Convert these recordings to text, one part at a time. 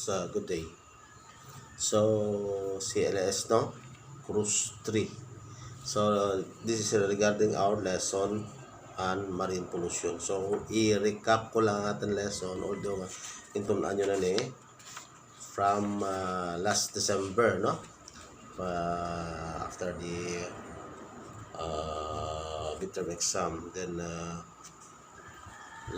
good day. So, CLS, no? Cruise 3. So, this is regarding our lesson on marine pollution. So, i-recap ko lang ating lesson, although intunaan nyo na ni from last December, no? After the midterm exam. Then,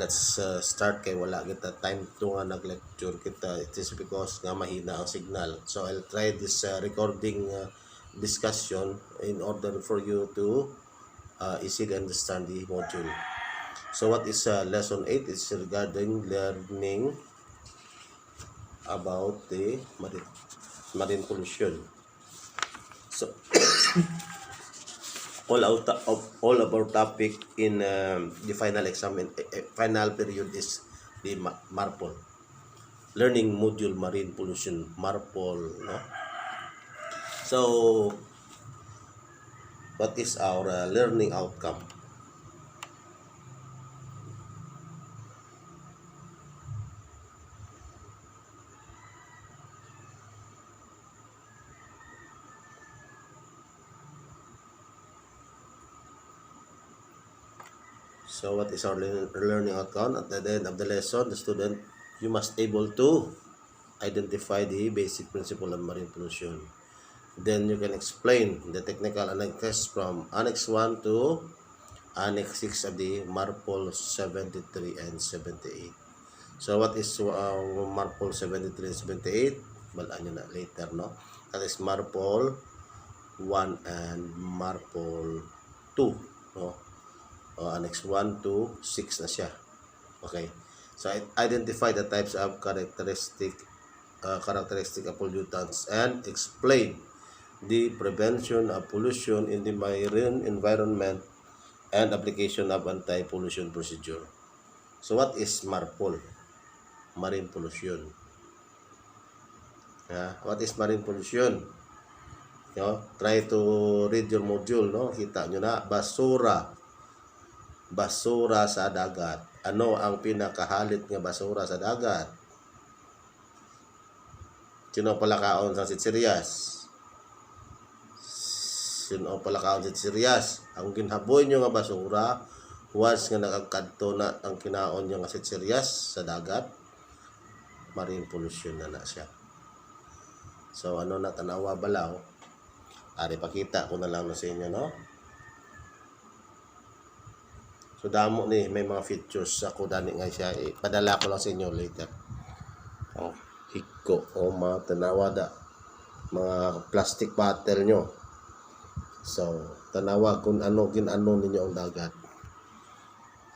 let's start kay wala kita time to nga nag-lecture kita. It is because nga mahina ang signal. So I'll try this recording discussion in order for you to easily understand the module. So what is lesson 8? It's regarding learning about the marine pollution. So all of our topic in the final exam final period is the MARPOL, learning module marine pollution, MARPOL, no? So what is our learning outcome? So what is our learning outcome? At the end of the lesson, the student, you must able to identify the basic principle of marine pollution. Then you can explain the technical analysis from Annex 1 to Annex 6 of the MARPOL 73 and 78. So what is MARPOL 73 and 78? Balaan nyo na later, no? That is MARPOL 1 and MARPOL 2, no? Annex 1 to 6 na siya. Okay. So identify the types of characteristic of pollutants and explain the prevention of pollution in the marine environment and application of anti-pollution procedure. So what is MARPOL? Marine pollution. What is marine pollution? Try to read your module, no? Kita nyo na, basura sa dagat. Ano ang pinakahalit nga basura sa dagat? Sino palakaon sa sitsirias? Sino palakaon sa sitsirias? Ang ginhaboy nyo nga basura, once nga nakagkadto na ang kinaon nyo nga sitsirias sa dagat, marine pollution na siya. So ano na tanawa balaw? Ari pakita ko na lang na sa inyo, no? So damo ni may mga features ako dani nga siya, padala ko lang sa inyo later. Hiko o mga tanawa da, mga plastic bottle nyo. So tanawa kung ano ginano ninyo ang dagat.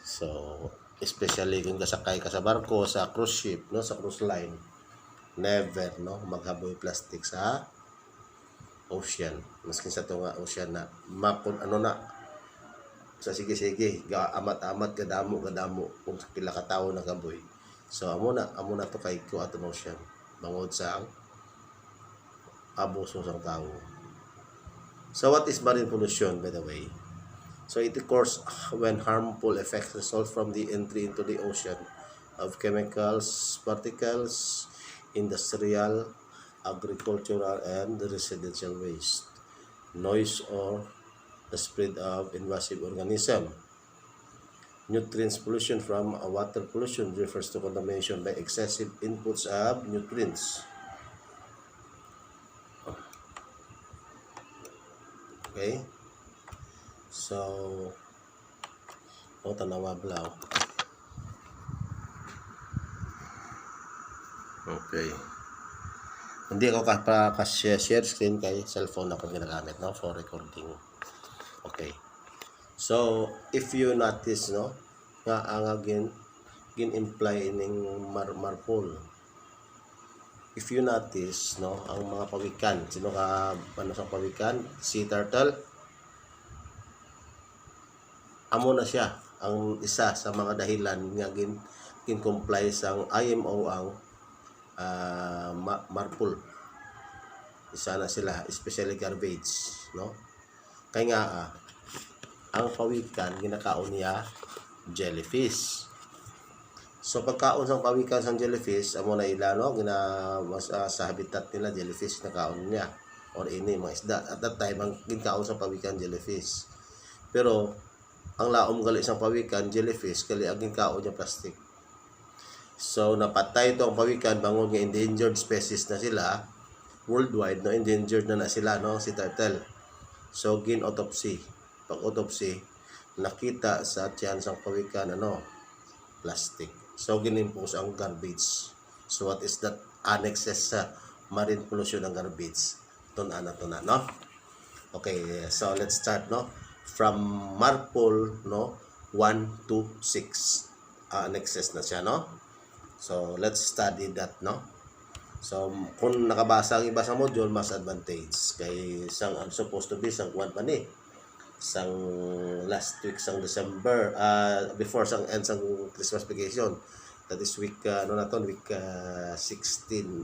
So especially kung kasakay ka sa barko, sa cruise ship, no, sa cruise line, never, no, maghaboy plastic sa ocean. Maski sa tunga ocean na mapon ano na sa sige amat kadamo kung pila ka tawo nagaboy. So amo na to kay ko ato ocean bangod sa abuso sa tawo. So what is marine pollution, by the way? So it occurs when harmful effects result from the entry into the ocean of chemicals, particles, industrial, agricultural, and residential waste, noise, or the spread of invasive organism. Nutrients pollution from water pollution refers to contamination by excessive inputs of nutrients. Okay? So, tanawa blaw. Okay. Hindi ako share screen kay cellphone ako ginagamit, no, for recording. Okay. So, if you notice, no, nga ang gin-imply ning MARPOL. If you notice, no, ang mga pawikan, sino ka ano sa pawikan? Sea turtle. Amo na siya ang isa sa mga dahilan nga gin-comply sang IMO ang MARPOL. Isa na sila, especially garbage, no? Kaya nga ang pawikan ginakaon niya jellyfish. So pagkaon sa pawikan sa jellyfish amo na ila no sa habitat nila jellyfish na kaon niya or ini mga isda at that time ang ginkaon sa pawikan jellyfish. Pero ang laom gali sa pawikan jellyfish kali ang ginkaon niya plastic. So napatay to ang pawikan bangon nga endangered species na sila worldwide no, endangered na sila no, si turtle. So gin autopsy, pag autopsy nakita sa tiyan sa pawikan ano, plastic. So ginimpose ang garbage. So what is that? Annexes sa marine pollution ng garbage. Tuna no. Okay, so let's start no from Marpol no 1 to 6. Annexes na siya no. So let's study that no. So kung nakabasa ang iba sa module, mas advantage kay sang supposed to be sang kwan pa ni sang last week sang December before sang end sang Christmas vacation, that is week ano na to, week 16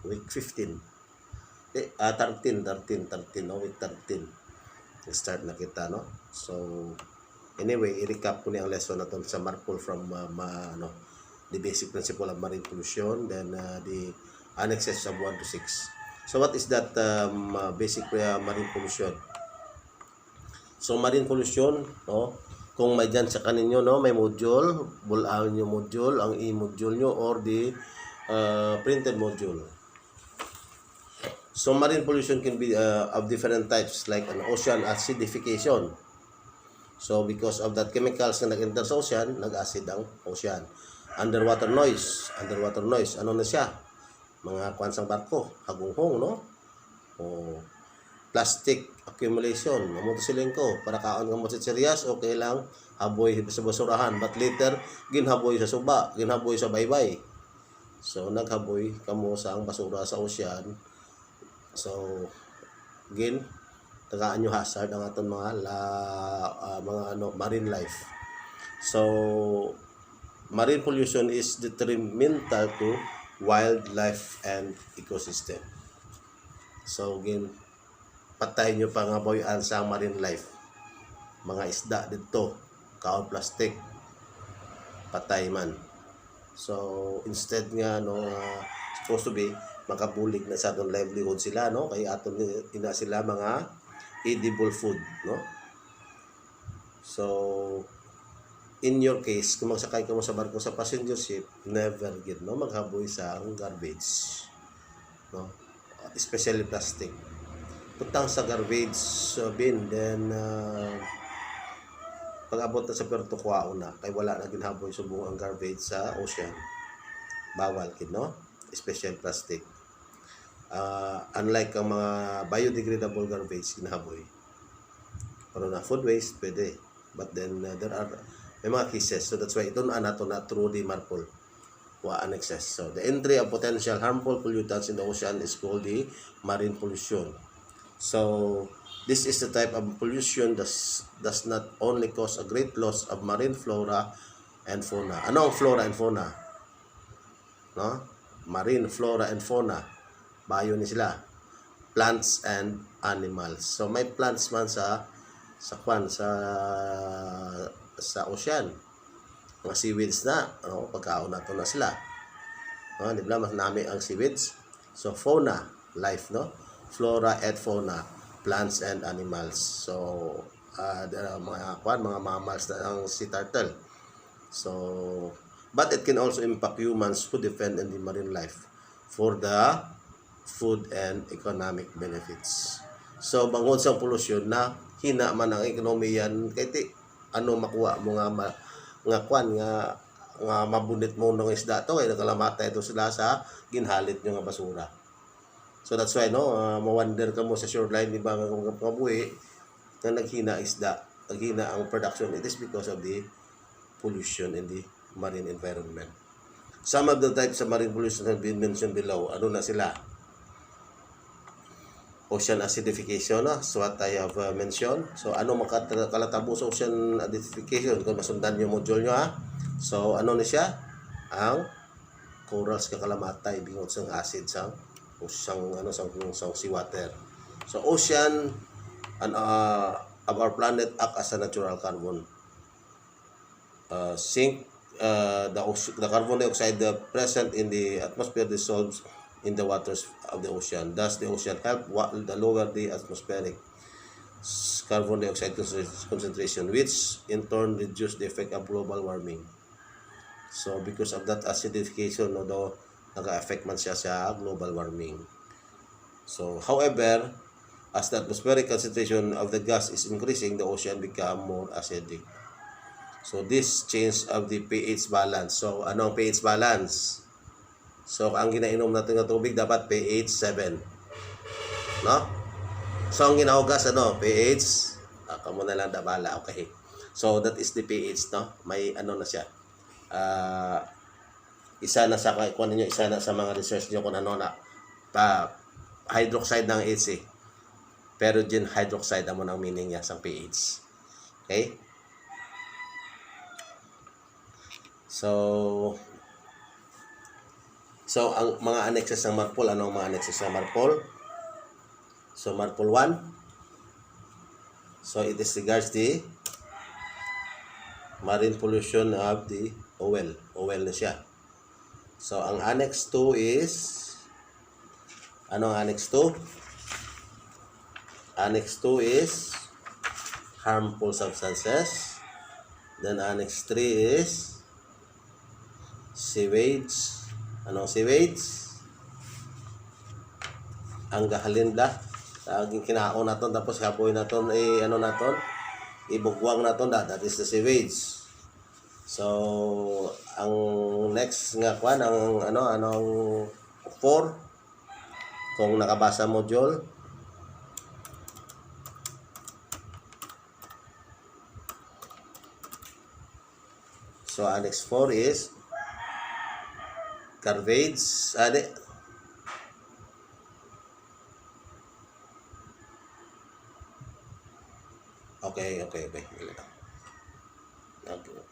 week 15 13 no, week 13 start na kita no. So anyway, i-recap ko ni ang lesson na to sa Marpol from the basic principle of marine pollution, then the annexes of 1 to 6. So what is that basic marine pollution? So marine pollution no, kung may dyan sa kaninyo no, may module, bulaan nyo module, ang e-module nyo or the printed module. So marine pollution can be of different types like an ocean acidification. So because of that chemicals na nag-enter sa ocean, nag-acid ang ocean. Underwater noise, ano na siya? Mga kwansang barko, hagunghong no? O plastic accumulation, namunto siling ko para kaon nga mo serious, okay lang haboy sa basurahan, but later ginhaboy sa suba, ginhaboy sa baybay. So naghaboy kamo sa ang basura sa ocean. So tagaan nyo hazard ang aton mga marine life. So marine pollution is detrimental to wildlife and ecosystem. So patay nyo pa nga boyan sa marine life. Mga isda dito, kaon plastic, patay man. So instead nga no, supposed to be makabulig na sa aton livelihood sila no, kay aton ina sila mga edible food no. So in your case, kung magsakay ka mo sa barko sa passenger ship, never get no maghaboy sa garbage no, especially plastic. Putang sa garbage bin, then pag abot na sa Puerto Kuao na kay wala na ginhaboy subong ang garbage sa ocean, bawal kid no, especially plastic. Unlike ang mga biodegradable garbage ginahaboy, pero na food waste pwede, but then may mga cases. So that's why ito na through the Marpol annexes. So the entry of potential harmful pollutants in the ocean is called the marine pollution. So this is the type of pollution that does not only cause a great loss of marine flora and fauna. Ano ang flora and fauna? No? Marine flora and fauna. Bayo ni sila. Plants and animals. So may plants man sa ocean. Mga seaweeds na, pagkaon na to na sila. Di ba mas nami ang seaweeds? So fauna, life no? Flora and fauna, plants and animals. So mga mammals na ang sea turtle. So but it can also impact humans who depend on the marine life for the food and economic benefits. So bangod sa pollution na hina man ang ekonomiyan kay makuha mo nga mabunit mo ng isda to kay nakalamatay ito sila sa ginhalit nyo nga basura. So that's why no, mawander ka mo sa shoreline di ba nga buhi na naghina isda, naghina ang production. It is because of the pollution in the marine environment. Some of the types of marine pollution have been mentioned below. Ano na sila? Ocean acidification, so what I have mentioned. So ano makalatabo sa ocean acidification kung masundan yung module nyo So ano na siya? Ang corals kakalamatay bingot sang acid sang seawater. So ocean and of our planet act as a natural carbon sink the carbon dioxide present in the atmosphere dissolves in the waters of the ocean. Thus, the ocean help the lower the atmospheric carbon dioxide concentration, which in turn reduce the effect of global warming. So, because of that acidification, although nag-affect man siya sa global warming. So, however, as the atmospheric concentration of the gas is increasing, the ocean become more acidic. So, this change of the pH balance. So, ano ang pH balance? So, ang ginainom natin ng tubig dapat pH 7. No? So, ang ginahugas, pH, kamo na lang dabala, okay. So, that is the pH, no? May na siya. Isa na sa isa na sa mga research niyo kung ano na hydroxide ng H eh. Pero din hydroxide amo ang meaning niya sa pH. Okay? So ang mga annexes ng MARPOL, ano ang mga annexes ng MARPOL? So MARPOL 1. So it is regards the marine pollution of the oil. Oil na siya. So, ang Annex 2 is, ano ang Annex 2? Annex 2 is harmful substances. Then, Annex 3 is sewage. Anong sewage? Ang gahalinda. Ang kinaon natin, tapos hapoy natin, ibugwang natin, that is the sewage. So, ang next nga kwan, anong 4, kung nakabasa module, so Annex 4 is garbage, okay.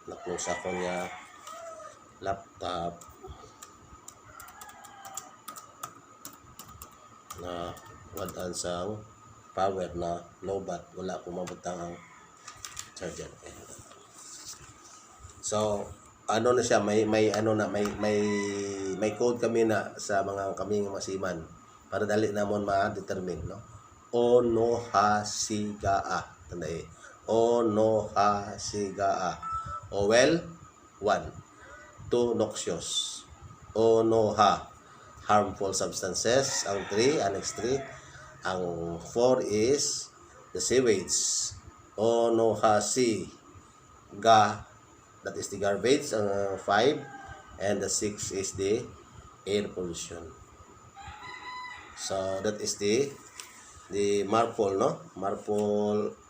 Na-close ako niya laptop na wadaan sa power na low bat, wala akong mabutang ang charger. So ano na siya, may code kami na sa mga kaming masiman para dali namon ma-determine, no? Onohasigaa, tandai. Onohasigaa. Oil 1, 2 noxious. Onoha, harmful substances. Ang 3, Annex 3. Ang 4 is the sewage. Onohasiga, that is the garbage. Ang 5 and the 6 is the air pollution. So that is the MARPOL, no? MARPOL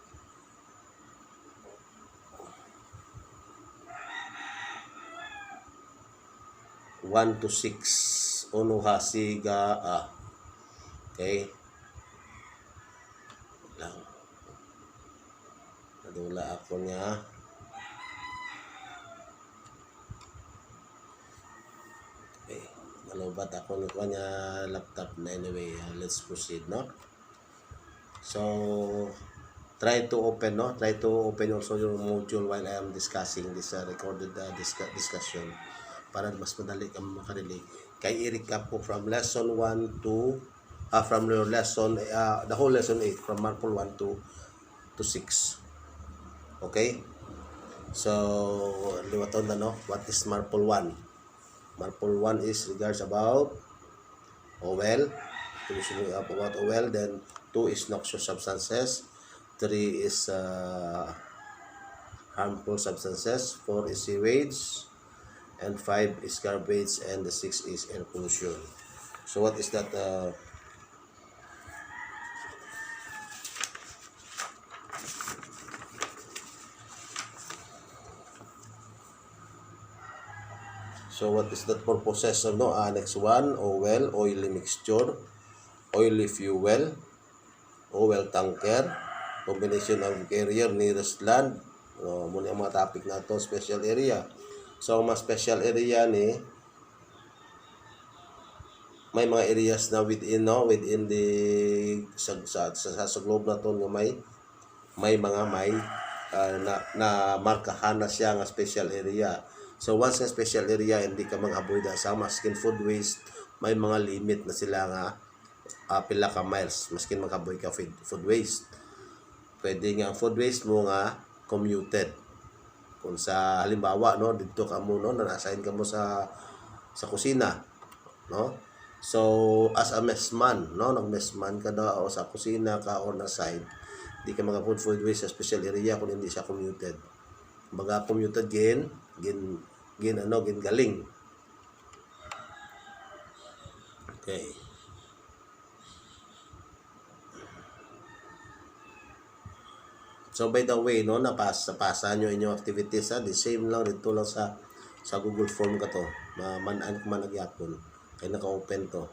1 to 6. Onohasigaa. Okay. Lang. Nadula ako niya. Okay. Malubat ako niya laptop na anyway. Let's proceed, no? So, try to open, no? Try to open also your module while I am discussing this recorded discussion para mas madali kang makarelate. Kay i-recap ko from lesson 1 to from your lesson the whole lesson 8 from MARPOL 1 to 6. Okay? So, liwaton na, no? What is MARPOL 1? MARPOL 1 is regards about oil, pollution about oil. Then 2 is noxious substances. 3 is harmful substances. 4 is sewage. And 5 is garbage. And the 6 is air pollution. So what is that? So what is that purposes of, no? Annex 1, oil, oily mixture, oily fuel, oil tanker, combination of carrier nearest land. Muna ang mga topic na to, special area. So ang mga special area ni may mga areas na within, no? Within the sa globe na to, may mga na markahan na siya nga special area. So once nga special area, hindi ka mag-avoid sa maskin food waste, may mga limit na sila nga pila ka miles maskin mag-avoid ka food waste. Pwede nga ang food waste mo nga commuted. Kung sa halimbawa no, dito ka mo no, na-assign ka mo sa kusina, no? So as a messman, no, nag-messman ka daw o sa kusina ka or na side, di ka mag-avoid food waste sa special area kung hindi siya commuted. Baga commuted gin galing. Okay. So by the way, no, napasa nyo inyong activities, ha? The same lang dito lang sa Google Form ka to. Manan ko man nagyapon. Kaya naka-open to.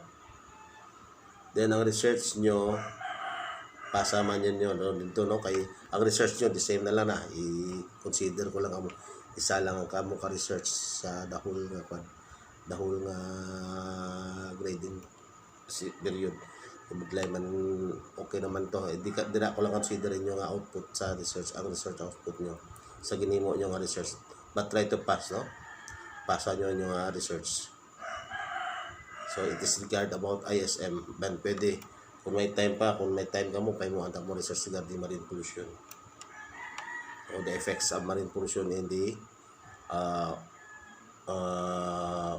Then ang research nyo, pasa man yun no, dito, no? Kay ang research nyo, the same na lang na. I-consider ko lang kamo. Isa lang ang kamo ka-research sa dahol nga grading period. Ibigay man okay naman to. Di na ko lang considerin yung output sa research, ang research output nyo sa ginimo nyo nga research. But try to pass, no? Pasa nyo yung research. So it is regard about ISM. Ben, pwede kung may time ka mo, pwede mo antak mo research regarding marine pollution or the effects of marine pollution in the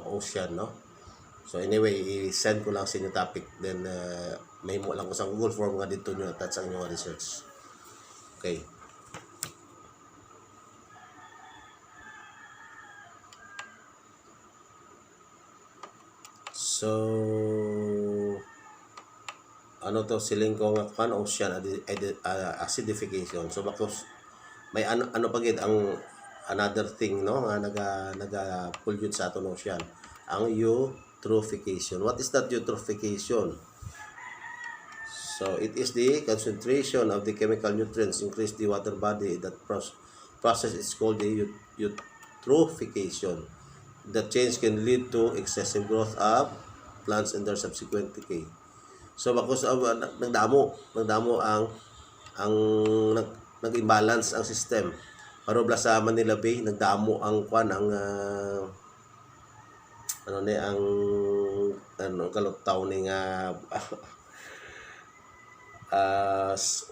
ocean, no? So anyway, i-send ko lang sa inyo topic, then may mo lang ko sa Google Form nga dito nyo attach ang inyong research. Okay. So ano to, siling ko nga kan ocean acidification. So bakos may ano pagid ang another thing, no, nga naga pollute sa aton ocean, ang eutrophication. What is that eutrophication? So it is the concentration of the chemical nutrients increase the water body. That process is called the eutrophication. The change can lead to excessive growth of plants and their subsequent decay. So bakos nagdamo ang nag-imbalance ang system. Paro bla sa Manila Bay, nagdamo ang kalutaw ni nga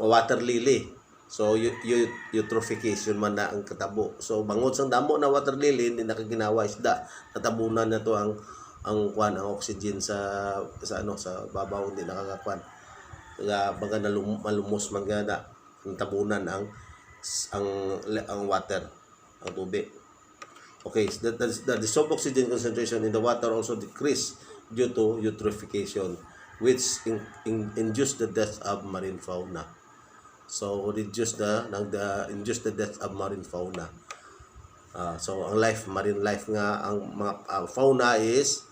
water lily. So eutrophication man na ang katabo. So bangod sang damo na water lily, hindi nakaginawa isda, natabunan na to ang oxygen sa babaw, hindi nakakakuan. Kaya baga malumos man gana ang tabunan ang water, ang tubig. Okay, so the dissolved oxygen concentration in the water also decrease due to eutrophication, which induce the death of marine fauna. So induce the death of marine fauna. So ang marine life nga, ang mga fauna is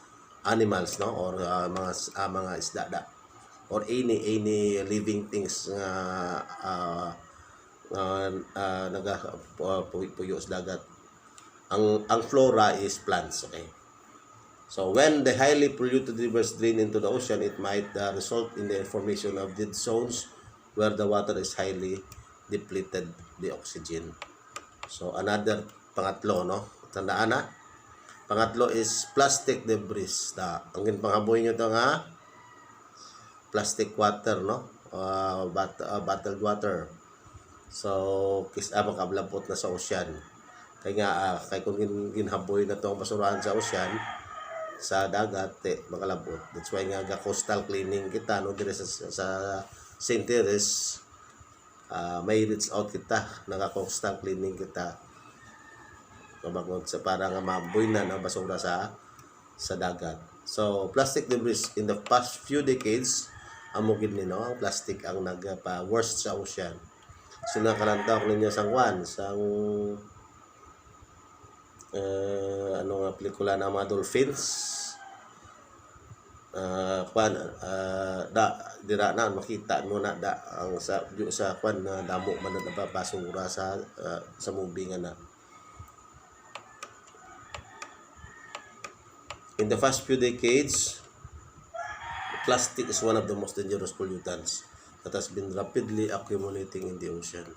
animals, no, or mga isda or any living things nga puyo sa dagat. Ang flora is plants. Okay, so when the highly polluted rivers drain into the ocean, it might result in the formation of dead zones where the water is highly depleted the oxygen. So another pangatlo, no, tandaan na, pangatlo is plastic debris. Ang panghaboy nyo ito nga plastic water, no, bottled water. So makablabot na sa ocean. Kaya kung ginhaboy na itong basurahan sa ocean, sa dagat, makalabot. That's why nga coastal cleaning kita, no, dire sa St. Teresa, may reach out kita, naka-coastal cleaning kita. Sa para nga maboy na ng basura sa dagat. So plastic debris in the past few decades, amugid ni, no, ang plastic ang nagpa-worst sa ocean. So nakalantaw ninyo sang nga pelikula ng mga dolphins, dira na makita mo na ang sa damo man na basura sa movie nga na. In the past few decades, plastic is one of the most dangerous pollutants that has been rapidly accumulating in the ocean.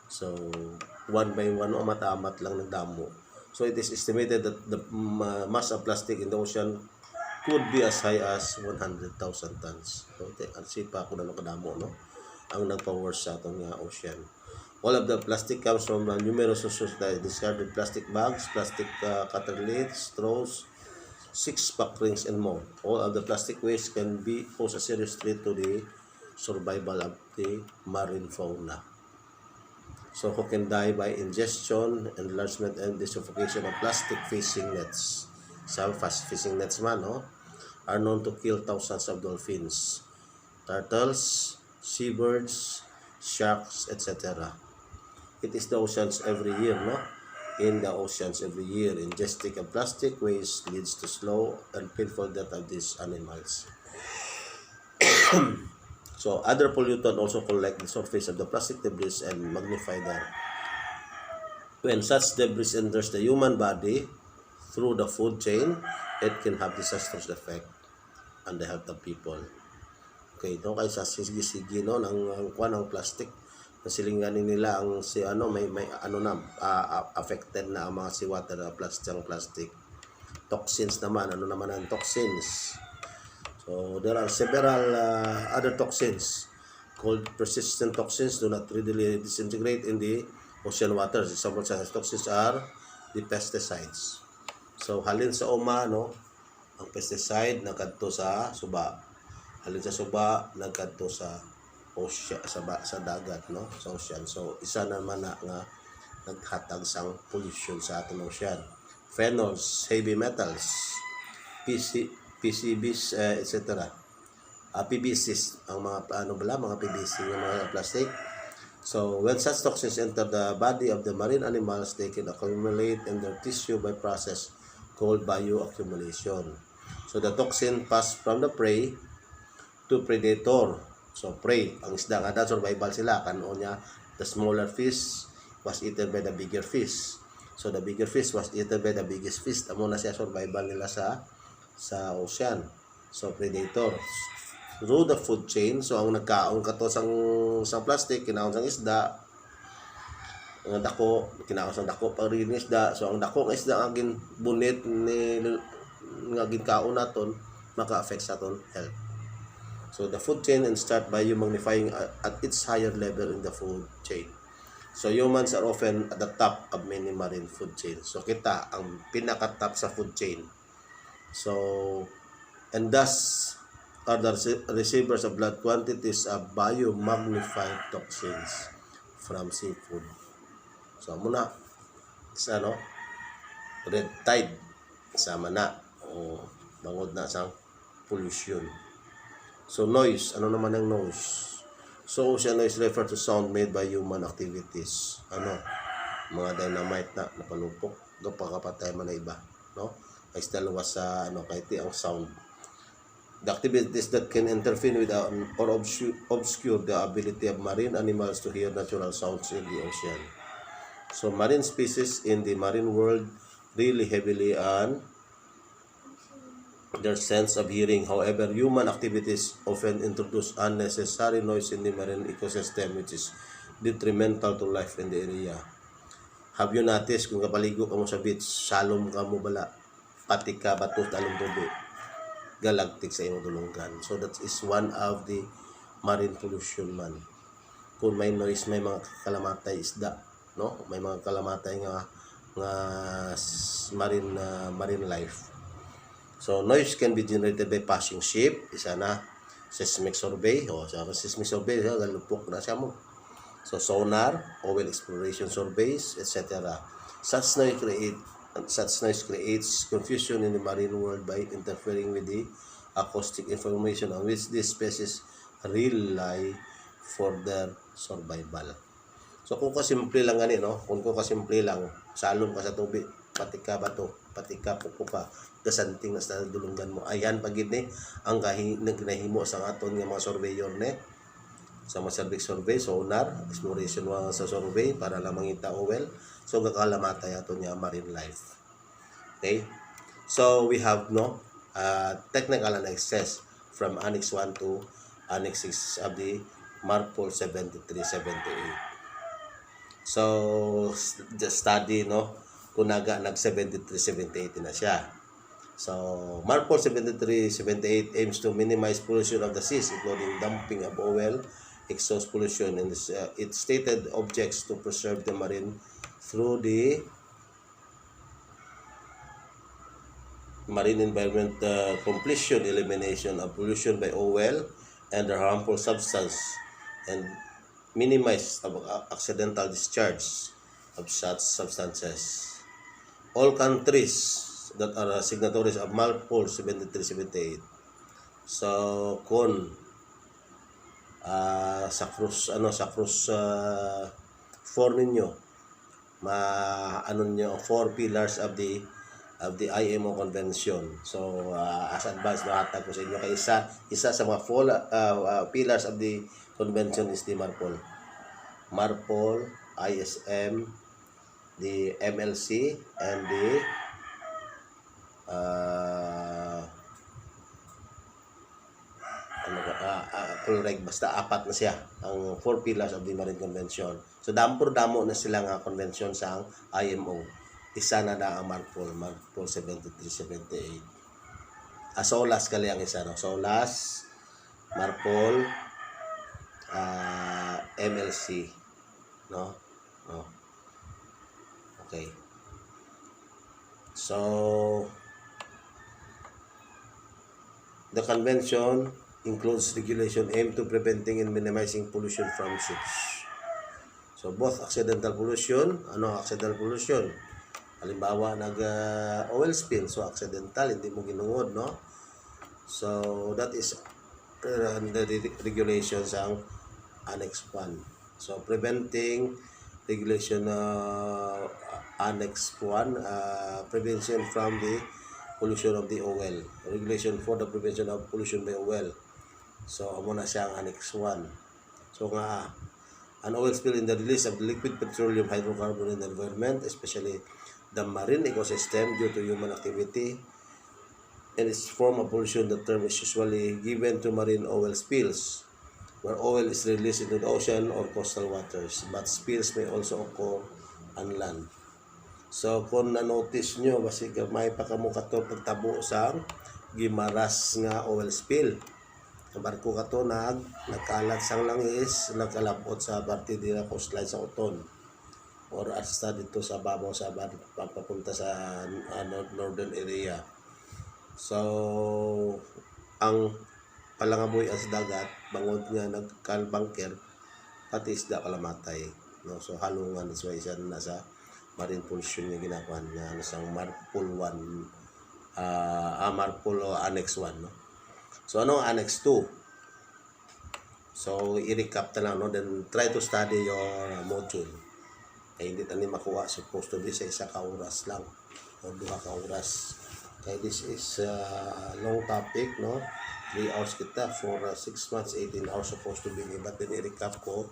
So one by one, matamat lang ng damo. So it is estimated that the mass of plastic in the ocean could be as high as 100,000 tons. So sipa ko na kadamo, no, ang nagpa-worse sa atong ocean. All of the plastic comes from numerous sources like discarded plastic bags, plastic cutter lids, straws, six-pack rings, and more. All of the plastic waste can pose a serious threat to the survival of the marine fauna. So who can die by ingestion, enlargement, and the suffocation of plastic fishing nets. Some fast fishing nets man, no, are known to kill thousands of dolphins, turtles, seabirds, sharks, etc. It is the oceans every year, no? In the oceans every year, ingesting of plastic waste leads to slow and painful death of these animals. So other pollutants also collect the surface of the plastic debris and magnify them. When such debris enters the human body through the food chain, it can have disastrous effect on the health of people. Okay, no, kay sa sige-sige, no, ng plastic na silinganin nila ang may affected na ang mga seawater plastic. Toxins naman, naman ang toxins? So there are several other toxins called persistent toxins do not readily disintegrate in the ocean waters. Example sa toxins are the pesticides. So halin sa no, ang pesticide nagkadto sa suba. Halin sa suba nagkadto sa ocean, sa dagat, no, sa ocean. So isa naman nga naghatag sang pollution sa ating ocean. Phenols, heavy metals, PCBs, etc. PVCs, ang mga mga PVC ng mga plastic. So when such toxins enter the body of the marine animals, they can accumulate in their tissue by process called bioaccumulation. So the toxin pass from the prey to predator. So prey, ang isda kada survival sila kanon niya, the smaller fish was eaten by the bigger fish. So the bigger fish was eaten by the biggest fish. Amo na siya survival nila sa ocean. So predators. Through the food chain, so ang nagkaon kato sang plastic, kinaon sang isda, ang dako, kinaon sang dako pa rin isda. So ang dako ng isda ang bunit ni nga ginkaon naton maka-affect sa aton health. So the food chain and start by you magnifying at its higher level in the food chain. So humans are often at the top of many marine food chains. So kita ang pinaka-top sa food chain. So and thus are the receivers of blood quantities of biomagnified toxins from seafood. So muna sa red tide sama na o bangod na sa pollution. So noise, ano naman ang noise? So ocean noise refer to sound made by human activities. Mga dynamite na napalupok, kapakapatay man na iba, no? Ay still was sa kahit ang sound. The activities that can interfere with or obscure the ability of marine animals to hear natural sounds in the ocean. So marine species in the marine world rely heavily on their sense of hearing. However, human activities often introduce unnecessary noise in the marine ecosystem, which is detrimental to life in the area. Have you noticed kung kapaligo ka mo sa beach, salom ka mo bala, pati ka bato talong tubig, galagtik sa iyong dulunggan. So that is one of the marine pollution man. Kung may noise, may mga kalamatay isda, no? May mga kalamatay nga marine life. So noise can be generated by passing ship, isa na seismic survey, sa seismic survey galupok na siya mo. So sonar, oil exploration surveys, etc. Such noise creates confusion in the marine world by interfering with the acoustic information on which these species rely for their survival. So kung kasimple lang gani, no? Kung kasimple lang, salom ka sa tubig, pati ka bato, pati ka puko pa, kasanting na sa dulungan mo. Ayan pagid ni ang nagnahimo sa aton nga mga surveyor ne. Sa mga survey, sonar, exploration sa survey para lang mangita oil. So kakalamatay aton nga marine life. Okay? So we have technical analysis from Annex 1 to Annex 6 of the MARPOL 73-78. So the study kunaga nag 73-78 na siya. So, MARPOL 73-78 aims to minimize pollution of the seas, including dumping of oil, exhaust pollution, and its stated objects to preserve the marine through the marine environment completion, elimination of pollution by oil and their harmful substance, and minimize accidental discharge of such substances. All countries that are signatories of MARPOL 73-78. So kung sa cruise 4 ninyo nyo 4 pillars of the IMO convention. So as advance mahatag ko sa inyo kay isa sa mga pillars of the convention is the MARPOL, ISM, the MLC, and the basta apat na siya ang 4 pillars of the Marine Convention. So damo na sila nga convention sa IMO. Isa na ang MARPOL 73-78. SOLAS kali ang isa, no? SOLAS, MARPOL, MLC, no? Okay. So the convention includes regulation aimed to preventing and minimizing pollution from ships. So both accidental pollution, accidental pollution? Halimbawa oil spill, so accidental, hindi mo ginungod, no? So that is the regulations ang Annex 1. So preventing regulation Annex 1, prevention from the pollution of the oil. Regulation for the prevention of pollution by oil. So amo na siya ang Annex 1. So nga an oil spill in the release of liquid petroleum hydrocarbon in the environment, especially the marine ecosystem due to human activity, and its form of pollution. The term is usually given to marine oil spills, where oil is released into the ocean or coastal waters, but spills may also occur on land. So kung na-notice nyo, basig may pakamukato pagtabo sa gimaras nga oil spill. Sa barko kato nagkalat sang langis, nagkalabot sa parte dira coastline sa Uton, or hasta dito sa babaw sa papunta sa northern area. So ang palangaboy as dagat bangod nga nagkalbangker, pati isda kalamatay, no? So halungan so isa na sa marine pollution nga ginakuan nga sang MARPOL 1, MARPOL Annex 1, no? So ano Annex 2? So i-recap na lang, no? Then try to study your module. Kaya hindi tani makuha, supposed to be sa isa ka oras lang o 2 ka oras. Kaya this is long topic, no? 3 hours kita for 6 months, 18 hours supposed to be. But then i-recap ko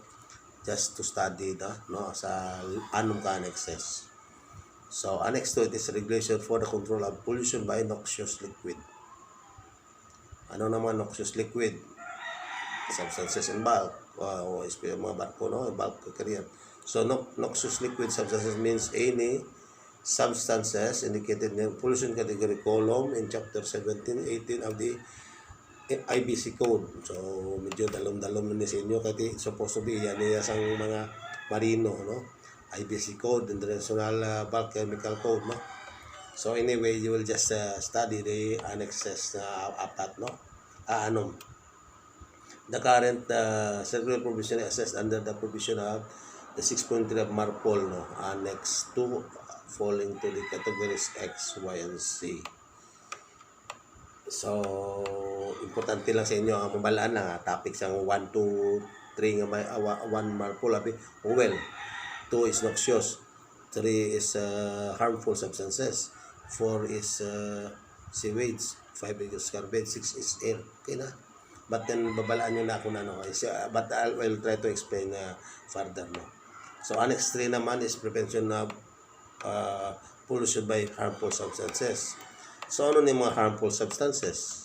just to study no, sa anong ka annexes. So Annex 2, it is regulation for the control of pollution by noxious liquid. Ano naman noxious liquid? Substances in bulk, mga barko, no? Bulk carrier. So noxious liquid substances means any substances indicated in pollution category column in chapter 17-18 of the IBC code. So medyo dalom-dalom na sa inyo kasi supposed to be yan niya sang mga marino, no? IBC code, International Bulk Chemical Code, no? So anyway, you will just study the annexes na apat, no? The current circular provision assessed under the provision of the 6.3 of MARPOL, no? Annex 2 fall into the categories X, Y, and Z. So importante lang sa inyo ang mabalaan na topics ang 1, 2, 3 nga may 1 MARPOL abi oil, 2 is noxious, 3 is harmful substances, 4 is sewage, 5 is garbage, 6 is air. Okay na. But then babalaan nyo na ako na but I will try to explain further, no? So Annex 3 naman is prevention of pollution by harmful substances. So ano ni mga harmful substances?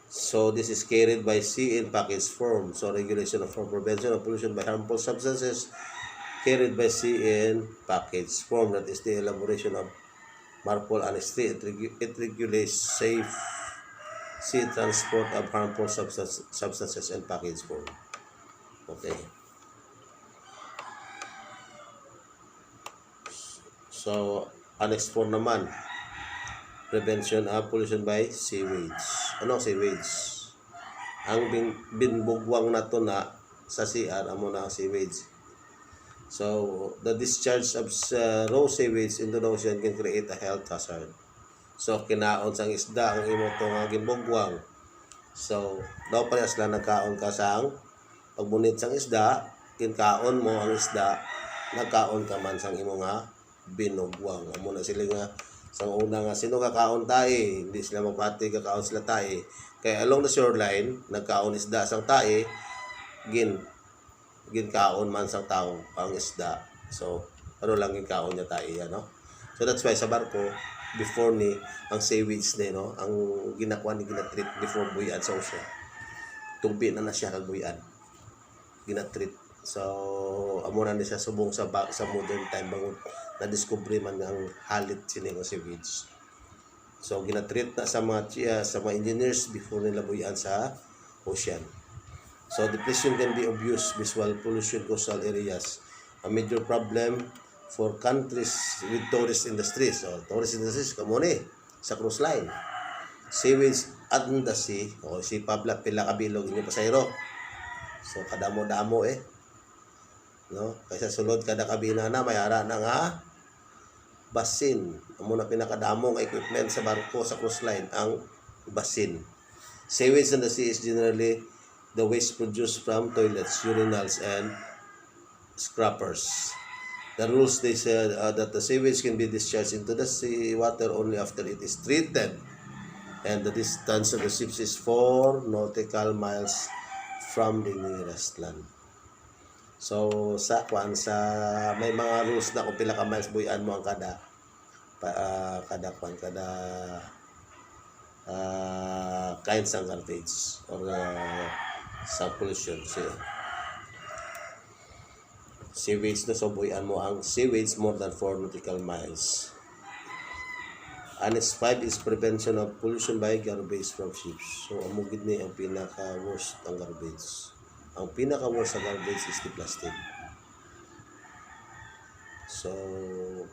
So this is carried by sea in package form. So regulation of prevention of pollution by harmful substances carried by sea in package form. That is the elaboration of Marpol Annex 3. It regulates safe sea transport of harmful substances in package form. Okay. So, Annex 4 naman, prevention of pollution by sewage. Ano sewage? Ang binbugwang na to na sa CR, amo na ang sewage. So, the discharge of raw sewage into the ocean can create a health hazard. So, kinaon sang isda ang imo to nga gimbugwang. So, daw parehas lang nagkaon ka sang pagbunit sang isda, kinkaon mo ang isda, nagkaon ka man sang imo nga binugwang. Amo na sila nga sang una nga sino kakaon tae, hindi sila magpati kakaon sila tae. Kaya along the shoreline, nagkaon isda sang tae, ginkaon man sang tao ang isda. So, ano lang ginkaon niya tae, ano? So that's why sa barko before ni ang sewage ni no, ang ginakuan ni ginatreat before buyan sa ocean. Tubi na siya kag buyan. Ginatreat. So, amo na ni siya subong sa modern time bangon na discovery man ang halit sini nga sewage. So ginatreat na sa mga engineers before nila buyan sa ocean. So depletion can be obvious visual pollution coastal areas. A major problem for countries with tourist industries. So tourist industries kamo ni sa cruise line. Sewage at the sea o si Pabla pila ka bilog inyo pasayro. So kadamo-damo no, kaysa sulod kada kabina na may ara na nga basin. Amo na pinakadamong equipment sa barko sa cruise line ang basin. Sewage in the sea is generally the waste produced from toilets, urinals, and scrappers. The rules they said that the sewage can be discharged into the sea water only after it is treated, and the distance of the ships is 4 nautical miles from the nearest land. So sa may mga rules na kung pila ka miles buyan mo ang kada kinds ng garbage or sa pollution. Sewage na so buyan mo ang sewage more than 4 nautical miles. Annex 5 is prevention of pollution by garbage from ships. So amugid ni ang pinaka-worst ang garbage. Ang pinaka-worst sa garbage is the plastic. So,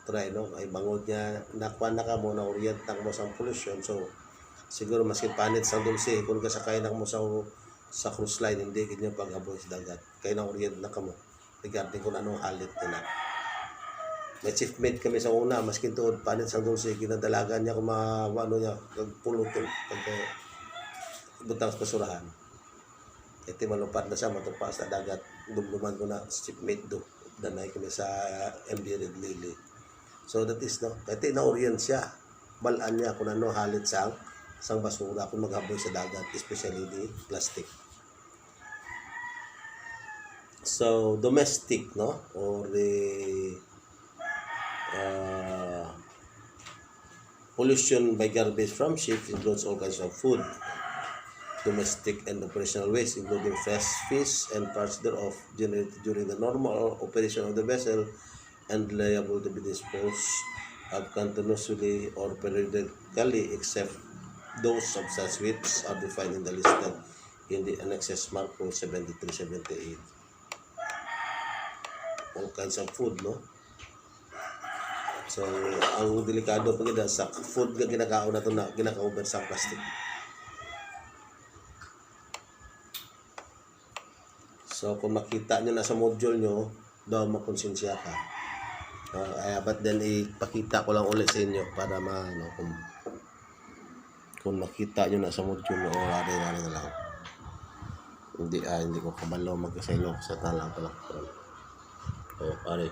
try, no? Ay bangod niya, nakuha na ka mo, na-orient na mo sa pollution. So, siguro maski panit sa dulce, kung kasakay na mo sa cruise line, hindi ganyan pag-aboy sa dagat. Kaya na-orient na ka mo. Regarding kung anong halit nila. May chief mate kami sa una, maski tuod, panit sa dulce, ginadalagan niya kung ano niya, pagpulutol, butang sa basurahan. Iti malupad na siya, matupa sa dagat, dumduman ko na chief mate do. Danay kami sa MD Red Lily. So that is no. Kaya na-orient siya. Balaan niya kung ano halit sang basura kung maghaboy sa dagat, especially the plastic. So domestic, no, or the pollution by garbage from ships includes all kinds of food, domestic and operational waste, including fresh fish and parts thereof generated during the normal operation of the vessel and liable to be disposed of continuously or periodically, except those substances which are defined in the listed in the annexes Marco 73-78. All kinds of food, no? So, ang delikado pag sa food nga ginakaon na ito na ginaka-over sa plastic. So, kung makita nyo na sa module nyo, daw makonsensya ka. But then, ipakita ko lang ulit sa inyo para kung makita nyo na sa module nyo, wari na lang. Hindi ko kabalo magkasaylo sa talang pala. So, pare,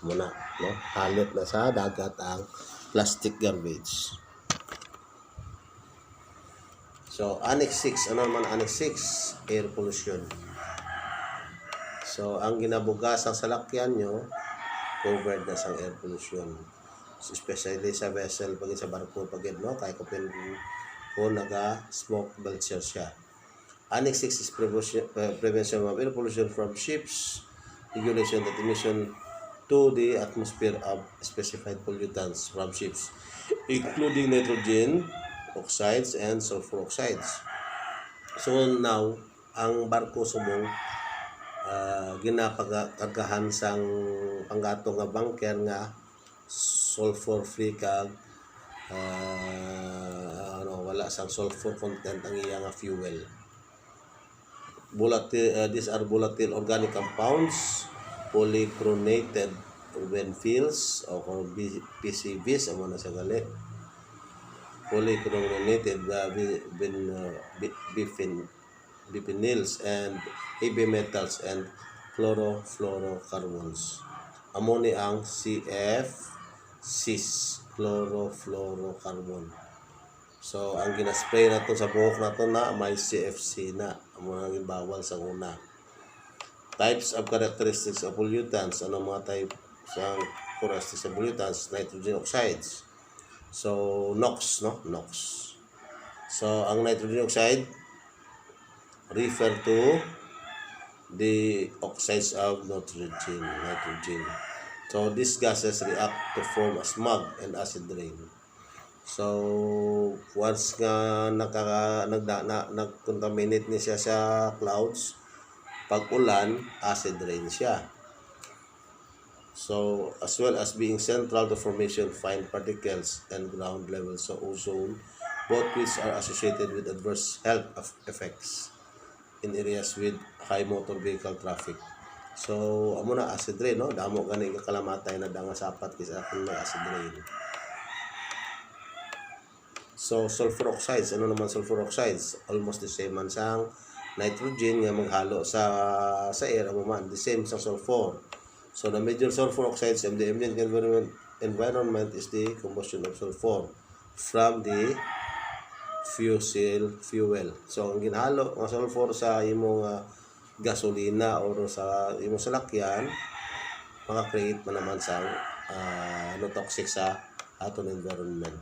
muna, no? Halit na sa dagat ang plastic garbage. So, Annex 6, ano naman Annex 6? Air pollution. So, ang ginabugas ang salakyan nyo, covered na sa air pollution. So, especially sa vessel, pag sa barko, no? Kaya kung naga-smoke belcher siya. Annex 6 is prevention of air pollution from ships regulation that emission to the atmosphere of specified pollutants from ships, including nitrogen oxides and sulfur oxides. So now, ang barko subong ginapagargahan sang panggato nga bunker nga sulfur free kag wala sang sulfur content ang iya nga fuel. These are volatile organic compounds, polychlorinated windfills or PCBs amo na sa gali. Polychlorinated biphenyls and heavy metals and chlorofluorocarbons. Amo ni ang CFCs, chlorofluorocarbon. So ang ginaspray nato sa buhok nato na may CFC na, amo nang bawal sa una. Types of characteristics of pollutants. Ano mga type sa characteristics of pollutants? Nitrogen oxides. So NOx, no? NOx. So ang nitrogen oxide refer to the oxides of nitrogen. So these gases react to form a smog and acid rain. So once nga nag-contaminate ni siya sa clouds, pag ulan, acid rain siya. So as well as being central to formation fine particles and ground levels of ozone, both which are associated with adverse health effects in areas with high motor vehicle traffic. So amo na acid rain, no? Damo gani nga kalamatay na danga sapat kisa kung may acid rain. So sulfur oxides, ano naman sulfur oxides? Almost the same man sang nitrogen nga maghalo sa air, amo man the same sa sulfur. So the major sulfur oxides in the ambient environment is the combustion of sulfur from the fuel. So ang ginhalo ng sulfur sa imong gasolina or sa imong salakyan, maka-create man naman sa toxic sa aton environment.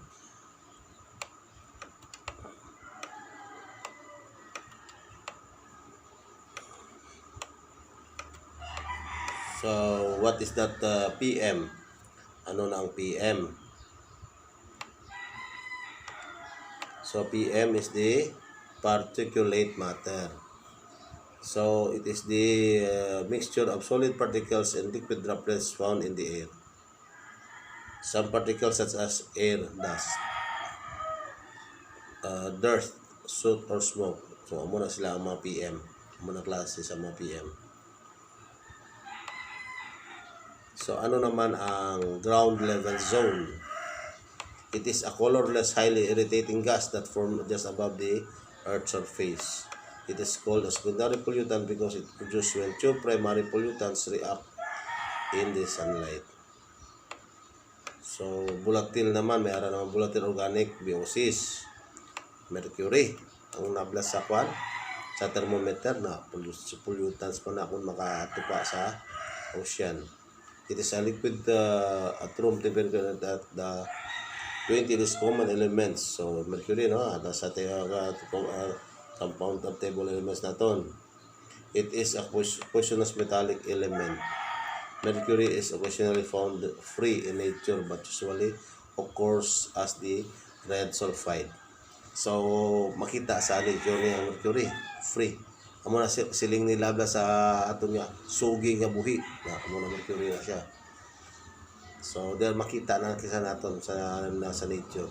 So what is that PM? Ano na ang PM? So PM is the particulate matter. So it is the mixture of solid particles and liquid droplets found in the air. Some particles such as air, dust, dirt, soot, or smoke. So amo na sila ang mga PM. Amo na klase sa mga PM. So ano naman ang ground level zone? It is a colorless, highly irritating gas that forms just above the Earth's surface. It is called a secondary pollutant because it produces when two primary pollutants react in the sunlight. So volatile naman, may ara naman volatile organic, VOCs, Mercury. Ang nablas sa kwan, sa thermometer na pollutants pa na kung makatupa sa ocean. It is a liquid at room temperature that the 20 is common elements. So mercury, no, nasa compound of table elements naton. It is a poisonous metallic element. Mercury is occasionally found free in nature but usually occurs as the red sulfide. So makita sa nature niya ang mercury free. Amo na siling nilabla sa aton nga sugi nga buhi na amo na mercury na siya. So there makita na kisa naton sa nature.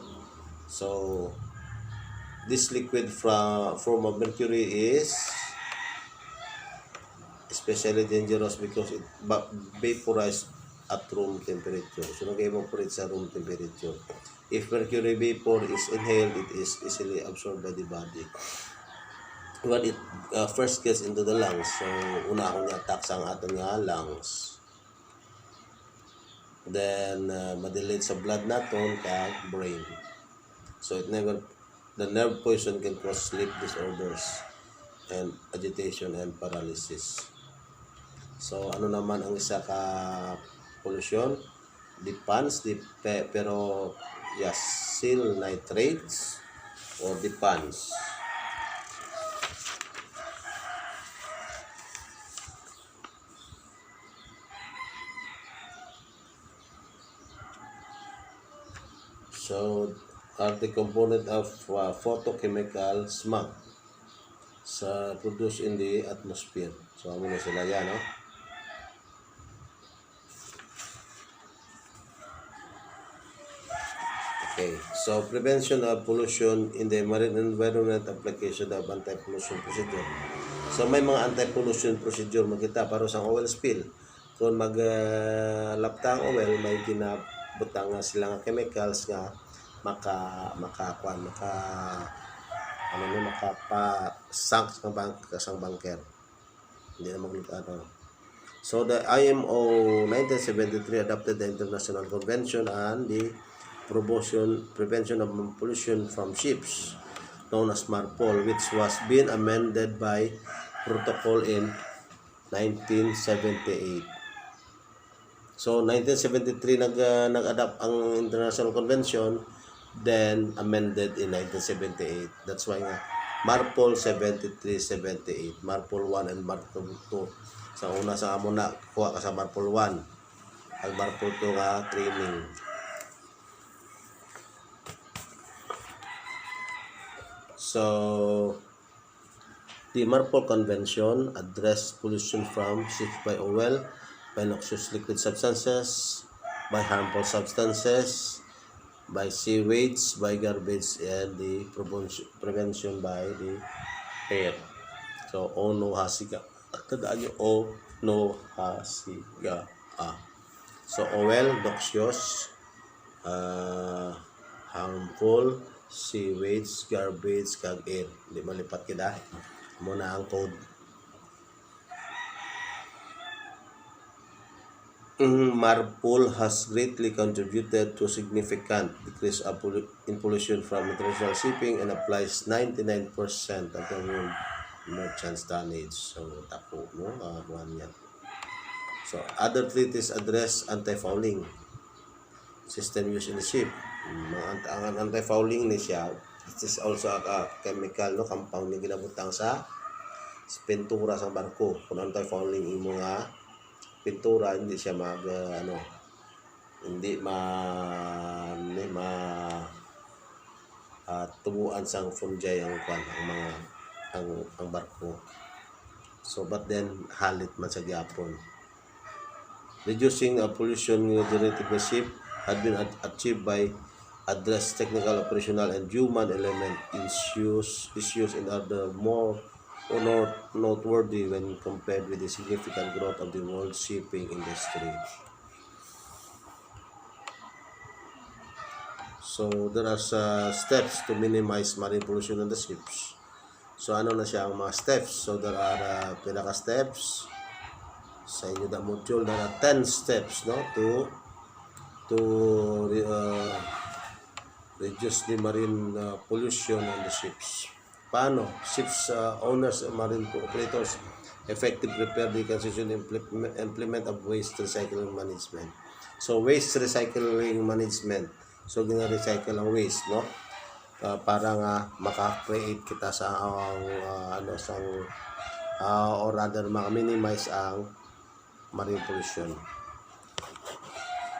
So this liquid form of mercury is especially dangerous because it vaporizes at room temperature. So nag-evaporate sa room temperature. If mercury vapor is inhaled, it is easily absorbed by the body. When it first gets into the lungs, so una akong attack sa aton nga lungs. Then madilate sa blood naton kag brain. So the nerve poison can cause sleep disorders and agitation and paralysis. So ano naman ang isa ka pollution? Depans, pero yacyl nitrates or depans. So, are the component of photochemical smog produced in the atmosphere. So, ano na sila yan, no? Okay, so prevention of pollution in the marine environment, application of anti-pollution procedure. So may mga anti-pollution procedure makita para sa oil spill. Kung maglapta ang oil, may ginabutang nga sila nga chemicals nga makapa-sunk sa bunker. Hindi na ano. So the IMO 1973 adopted the International Convention on the Prevention of Pollution from Ships, known as MARPOL, which was being amended by protocol in 1978. So 1973 nag-adapt ang International Convention, then amended in 1978. That's why nga MARPOL 73-78, MARPOL 1 and MARPOL 2. Sa una sa amo na kuha ka sa MARPOL 1, ang MARPOL 2 nga training. So, the MARPOL Convention addressed pollution from ships by oil, by noxious liquid substances, by harmful substances, by sewage, by garbage, and the prevention by the air. So, o no hasiga. Tandaan nyo, o no hasiga. So, oil, noxious, harmful, sewage, garbage, kag air. Hindi malipat kita. Muna ang code. MARPOL has greatly contributed to significant decrease in pollution from international shipping and applies 99% of the world merchant tonnage. So, tapo mo. Yan. So, other treaties address anti-fouling system used in the ship. Ang anti-fouling ni siya, it is also a chemical, no, compound na ginabutang sa pintura sa barko. Kung anti-fouling yung mga pintura, hindi siya tubuan sang fungi ang barko. So but then halit man sa gyapon. Reducing pollution generated by ship had been achieved by address technical, operational, and human element issues in order more noteworthy when compared with the significant growth of the world shipping industry. So there are steps to minimize marine pollution on the ships. So ano na siya ang mga steps? So there are pinaka steps sa inyo the module. There are 10 steps, no, to reduce the marine pollution on the ships. Paano? Ships owners, marine operators effectively prepare the consistent implement of waste recycling management. So waste recycling management. So gina-recycle ang waste, no? Para nga maka-create kita sa or rather maka-minimize ang marine pollution.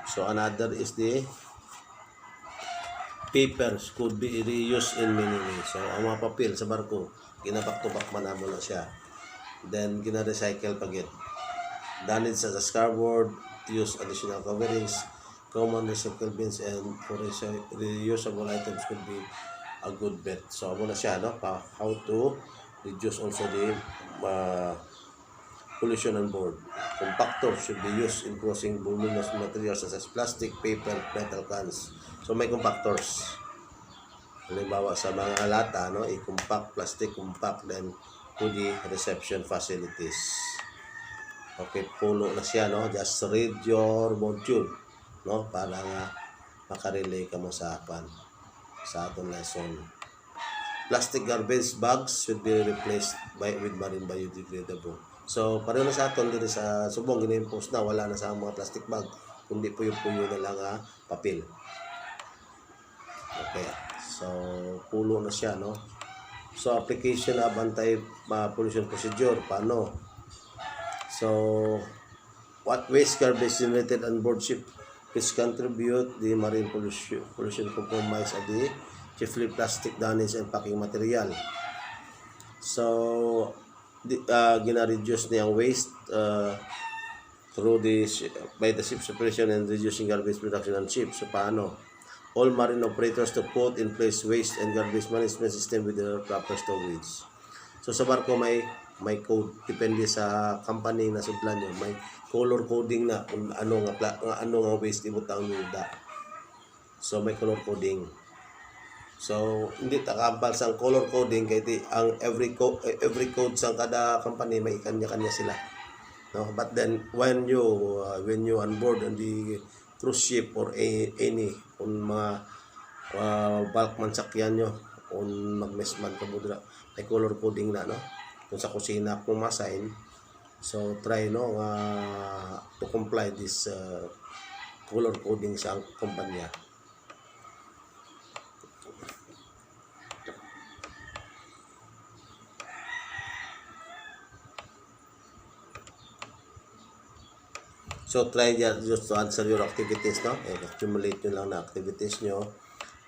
So another is the papers could be reused in many ways. So ang mga papel sa barko, ginapak-tupak man mo na siya. Then gina-recycle pagit. Damage sa starboard, use additional coverings, common recycle bins, and for reusable items could be a good bet. So amo na siya, no? How to reduce also the pollution on board. Compactor should be used in crossing voluminous materials such as plastic, paper, metal cans. So may compactors. Halimbawa sa mga lata, no, i-compact, plastic compact, then to the reception facilities. Okay, puno na siya, no? Just read your module, no, para nga makarelay ka mo sa atong lesson. Plastic garbage bags should be replaced with marine biodegradable. So, pareho na sa aton dito sa subong, gina-impose na, wala na sa mga plastic bag, kundi puyo-puyo na lang papel. Okay, so pulo na siya, no? So, application of anti-pollution procedure, paano? So, what waste garbage generated on board ship which contribute the marine pollution compromise of the chiefly plastic damage and packing material. So gina-reduce niya ang waste through by the ship separation and reducing garbage production on ship. So paano? All marine operators to put in place waste and garbage management system with the proper storage. So sa barko may code, depende sa company na sudlan nyo, may color coding na kung ano nga waste ibutang nila. So may color coding. So hindi takabal sa color coding kay ang every code sa kada company may kanya-kanya sila. No, but then when you on board on the cruise ship or any kung mga bulk man sakyan nyo, kung magmesman ka budra, may color coding na, no? Kung sa kusina kung masign, so try, no, to comply this color coding sa kumpanya. So try just to answer your activities, no? Accumulate nyo lang na activities nyo,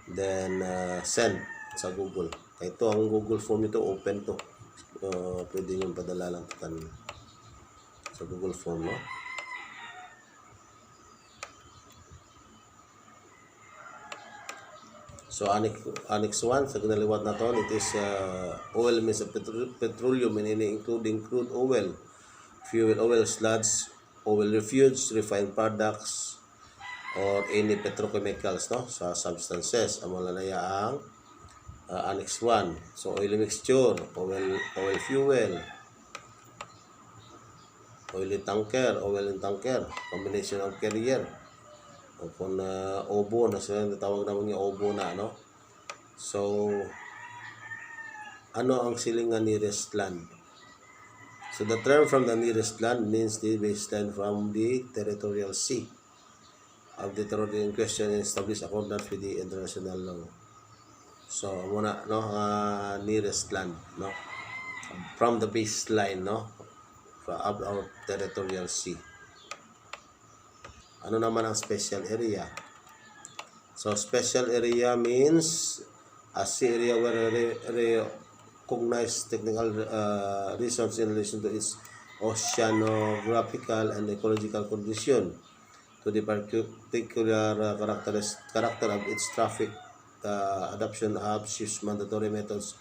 then send sa Google. Ito ang Google Form ito, open to. Pwede nyo padala lang sa Google Form, no? So annex 1 sa ginaliwat na to, it is oil means of petroleum, including crude oil, fuel oil, sludge, oil refuse, refined products, or any petrochemicals, no, sa substances. Ang malalaya ang Annex 1. So oil mixture, oil fuel, oil in tanker, combination of carrier, o kung obo na sila natawag naman yung obo na, no. So ano ang silingan nearest land? So the term from the nearest land means the baseline from the territorial sea of the territory in question and established accordance with the international law. So muna, no, nearest land, no, from the baseline, no, of our territorial sea. Ano naman ang special area? So special area means a sea area where recognized technical reasons in relation to its oceanographical and ecological condition, to the particular character of its traffic, adoption of ships mandatory methods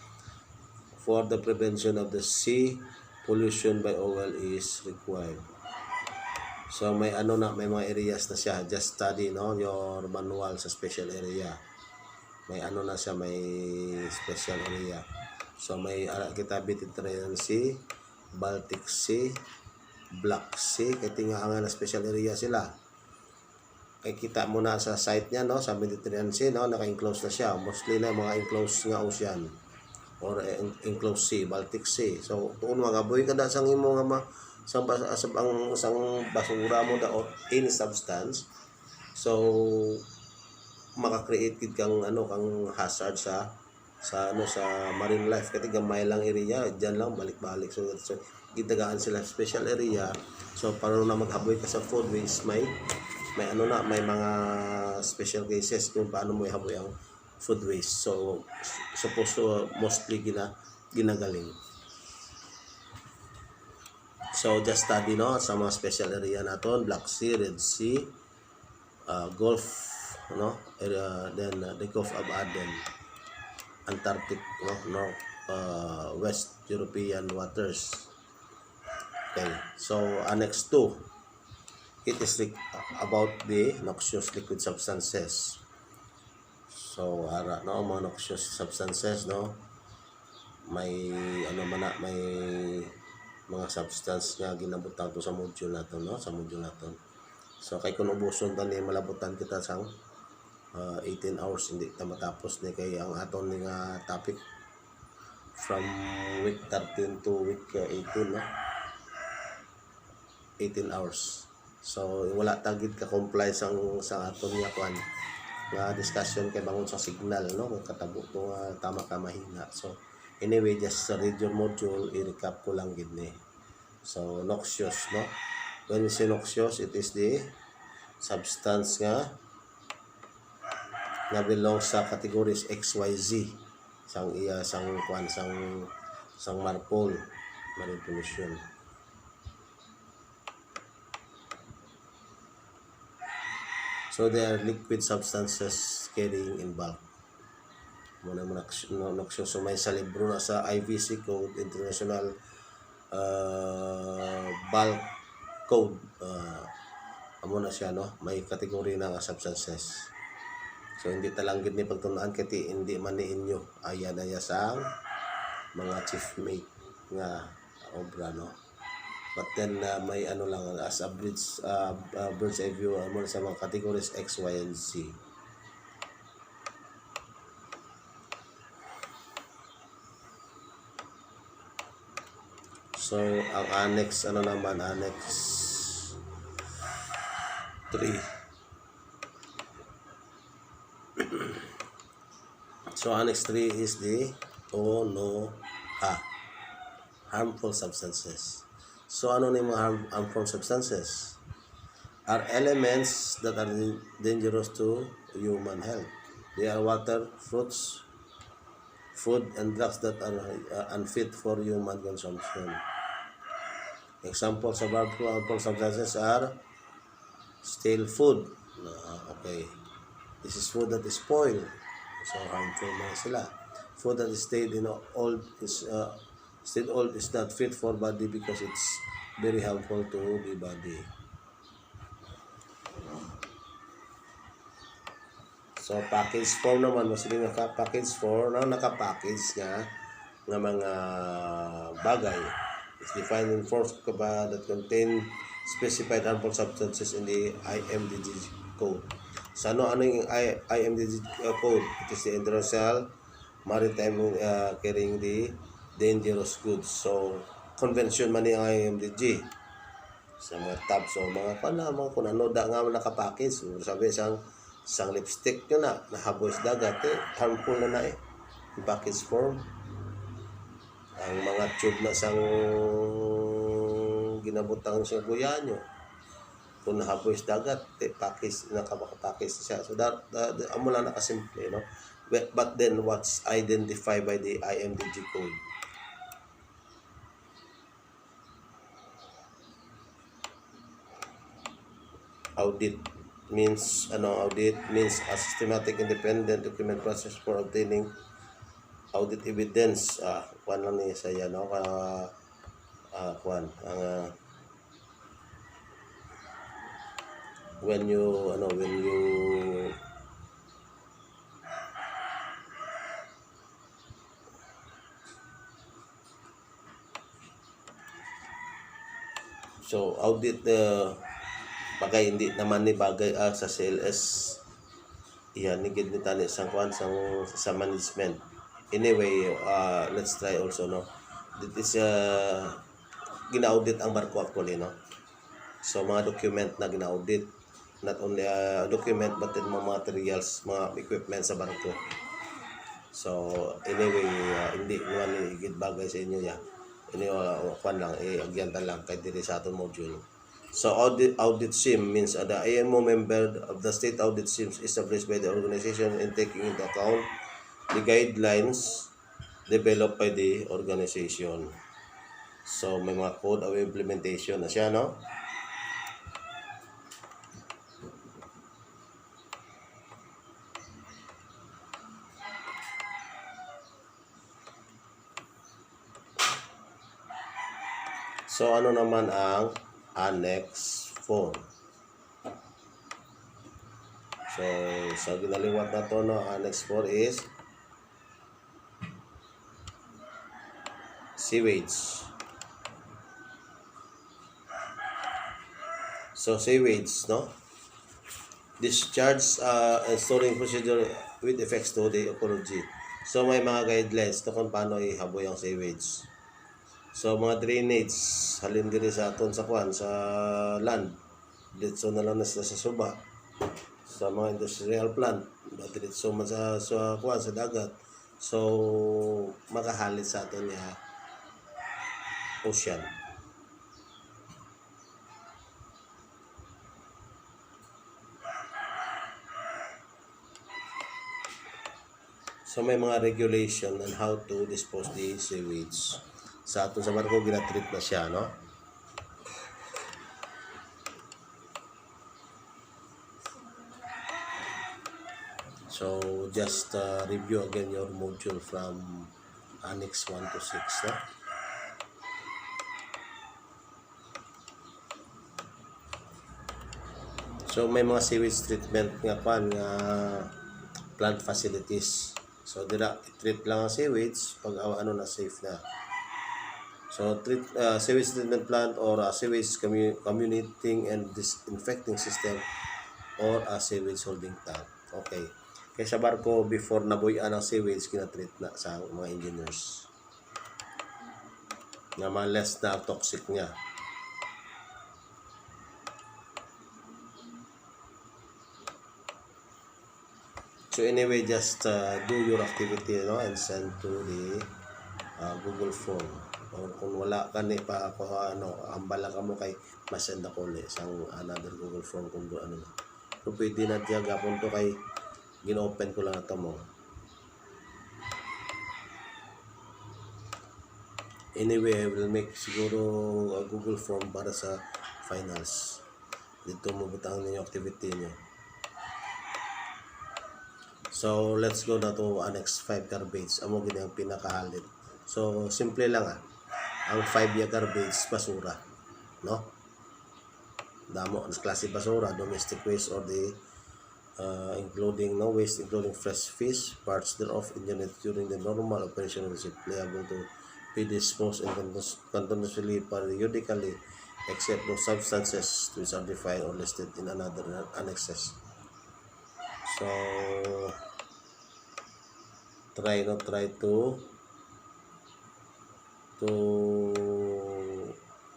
for the prevention of the sea pollution by oil is required. So may mga areas na siya, just study, no, your manual sa special area. May na siya, may special area. So may kita Mediterranean Sea, Baltic Sea, Black Sea, kaya tingaangan na special area sila. Kaya kita mo na sa site niya, no, sa Mediterranean Sea, no, naka-enclose na siya. Mostly na mga enclosed nga ocean or enclosed sea, Baltic Sea. So tuon magaboy kada sang imo nga sang basura mo da or any substance. So maka-create kang kang hazard sa marine life, kasi gamay lang area diyan lang balik-balik. So gitagaan sila special area. So para na maghaboy ka sa food waste, may mga special cases kung paano mo ihaboy ang food waste. So mostly ginagaling. So just study, no, sa mga special area naton, Black Sea, Red Sea, Gulf, no, then the Gulf of Aden, Antarctic, no, West European waters. Okay, so Annex 2, it is about the noxious liquid substances. So no, mga noxious substances, no, may may mga substance nga ginabutan to sa module naton, no, sa module naton. So kay kung ubuson ta ni malabutan kita sang 18 hours hindi ta matapos ni, kay ang aton nga topic from week 13 to week 18, no, 18 hours. So wala tagid ka comply sang aton nga kwan nga discussion kay bangon sa signal, no, katabo to tama ka mahina. So anyway, just read your module, i-recap ko lang gid ni. So noxious, no, when we say noxious, it is the substance nga belongs sa categories XYZ, sang marpol, marine pollution. So they are liquid substances carrying in bulk. Muna mo nagsumay sa libro na sa IVC Code, International Bulk Code. Amo na siya, no? May kategory na nga substances. So hindi talanggit ni pagtunaan kati hindi man ni inyo. Ayan na sa mga chief mate nga obra, no? But then may ano lang as a bird's eye view mo sa mga categories X, Y, and Z. So ang annex annex 3. So annex 3 is the harmful substances. So ano ni mga harmful substances? Are elements that are dangerous to human health. They are water, fruits, food, and drugs that are unfit for human consumption. Examples of harmful substances are stale food. Okay. This is food that is spoiled. So harmful na sila. Food that is stayed old is not fit for body because it's very harmful to the body. So package form naman, mas naka-package form na naka-package nga mga bagay is defined in forms that contain specified harmful substances in the IMDG code. So ano yung IMDG code? It is the International Maritime Carrying the Dangerous Goods. So convention man yung IMDG sa mga tabs o mga kung ano da nga nakapackage. So, sabi sang lipstick yun nahaboy sa dagat harmful na yung package form. Ang mga tube na sang ginabutang sa guyanyo kung nahaboy sa dagat package nakapakapackage siya. So that amo lang nakasimple, no? But then what's identified by the IMDG code? Audit means a systematic independent document process for obtaining audit evidence. Kuan lang niya saya, no? When you so audit bagay hindi naman ni bagay sa CLS iyan ni gid ni tani sa management. Anyway, let's try also, no? This is gina-audit ang barko actually, no? So mga document na gina-audit, not only document but then mga materials, mga equipment sa barko. So anyway, hindi naman ni gid bagay sa inyo ya. Anyway, lang agyanta lang kay diri sa aton module. So audit SIM means the IMO member of the state audit SIM established by the organization and taking into account the guidelines developed by the organization. So may mga code of implementation na siya, no? So ano naman ang Annex 4? So sa ginaliwat na to, no, Annex 4 is sewage. So sewage, no? Discharge and storing procedure with effects to the ecology. So may mga guidelines to kung paano ihaboy ang sewage. So mga drainage, halin diri sa aton sa land. Dito na lang sa suba. Sa mga industrial plant, dito man sa dagat. So makahalit sa aton niya ocean. So may mga regulation on how to dispose the sewage. Sa ato sa barko ginatreat na siya, no? So just review again your module from Annex 1 to 6, no? So may mga sewage treatment nga plant facilities. So dira treat lang ang sewage pag ano na safe na. So sewage treatment plant or a sewage commuting and disinfecting system or a sewage holding tank. Okay. Kaya sa barko before nabuyan ang sewage kinatreat na sa mga engineers. Na mga less na toxic niya. So anyway, just do your activity, no, and send to the Google form. Or kung wala ka ni pa ako ambala ka mo kay masend ako ulit sa another Google form kung ano. Kung pwede na diya gapon to kay gin-open ko lang ito mo. Anyway, I will make siguro a Google form para sa finals. Dito mo butang ninyo activity niyo. So, let's go na to Annex 5 garbage. Amo gini ang pinakahalit. So, simple lang Ang 5 garbage, basura. No? Damo, ang klase basura, domestic waste or the including no waste, including fresh fish, parts thereof engineered during the normal operation of the ship, liable to be disposed and continuously periodically except those substances which are defined or listed in another annexes. So, try to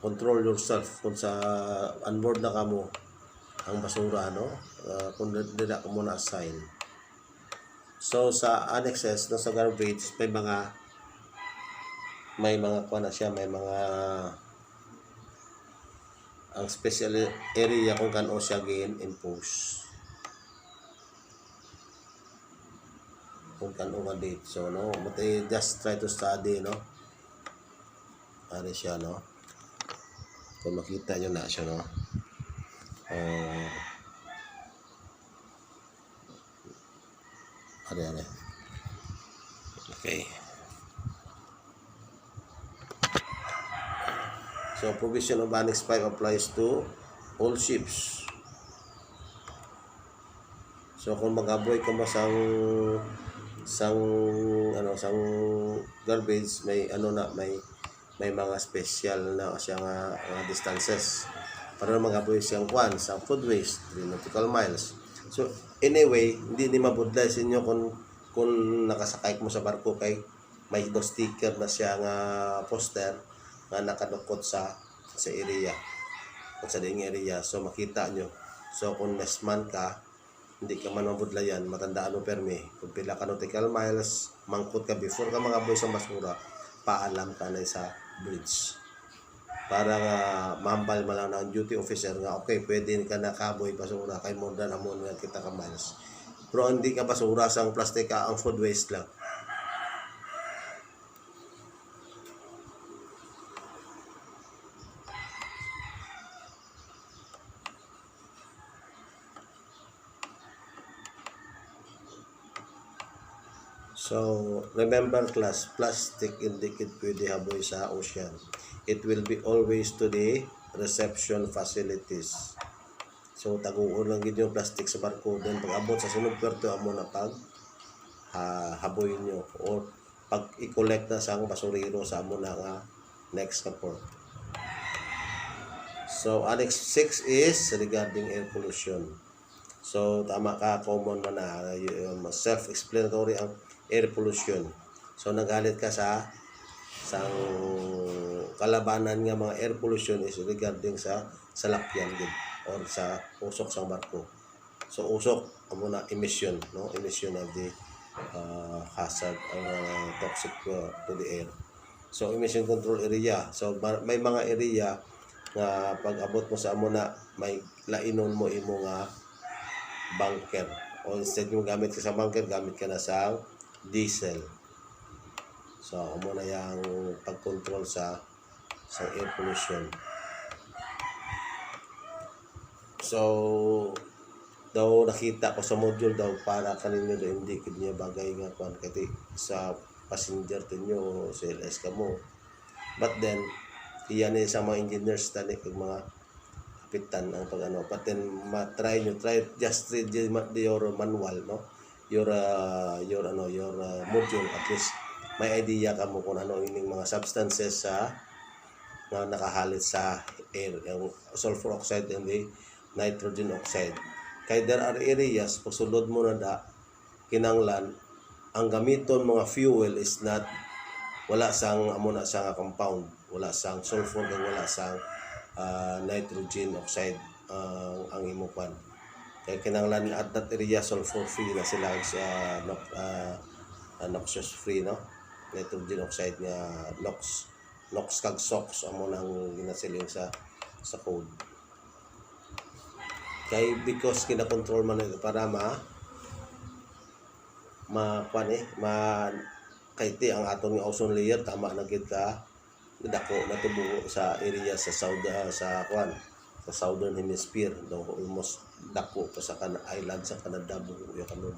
control yourself kung sa onboard na kamo ang basura, no? Kung dila ka muna assign. So sa annexes no, sa garbage may mga kuha na siya, may mga ang special area kung kano siya impose kung kano nga date. So no, but just try to study, no? Ano siya, no? Kung makita nyo na siya, no? Ano. Okay. So, provision of Annex 5 applies to all ships. So, kung mag-avoid ka mo sang garbage, may may mga special na siya nga distances para mag-avoid siyang sa food waste 3 nautical miles. So anyway, hindi ni mabudlay sa inyo kung nakasakay mo sa barko kay may sticker na siya nga poster nga nakadukot sa area o sa ding area, so makita nyo. So kung next month ka hindi ka man mabudlayan, matandaan mo permi kung pila ka nautical miles, mangkot ka before ka mag-avoid sa basura, paalam ka na sa bridge para nga mahambal mo lang ng duty officer nga okay, pwede ka nakaboy basura kay more than amon nga kita ka miles, pero hindi ka basura sang plastic ka, ang food waste lang. So, remember class, plastic hindi pwede haboy sa ocean. It will be always to the reception facilities. So, taguon lang gid yung plastic sa barko. Then, pag abot sa sunod puerto, amo na pag haboy nyo. O pag i-collect na sa basurero sa amo na nga next na port. So, Annex 6 is regarding air pollution. So, tama ka, common man na. Self-explanatory ang air pollution. So nagalit ka sa kalabanan nga mga air pollution is regarding sa salakyan din or sa usok sa barko. So usok amo na emission, no? Emission of the hazard or toxic to the air. So emission control area. So may mga area nga pag abot mo sa amo na may lainon mo imo nga bunker. O instead mo gamit ka sa bunker, gamit ka na sa diesel. So amo na yung pag-control sa air pollution. So daw nakita ko sa module daw para kaninyo daw hindi kid niya bagay nga kwan kati sa passenger tinyo o CLS ka mo. But then iyan sa mga engineers tani kag mga kapitan ang pag-ano. But then try just read your manual, no, your module. At least may idea ka mo kung ano ining mga substances sa na nakahalit sa air, yung sulfur oxide and the nitrogen oxide. Kay there are areas pagsulod mo na da kinanglan ang gamiton mga fuel is not wala sang amo na sang compound, wala sang sulfur kag wala sang nitrogen oxide ang imupan. Kaya kinanglan at that area sulfur free na sila sa noxious free, no, nitrogen oxide nga NOx kag SOx amo nang ginasiling sa code. Kay because kina-control man ito para kay ti ang aton nga ozone layer tama na gid ka dako natubo sa area sa southern hemisphere daw almost dako pa sa island sa Canada buo ya kanon.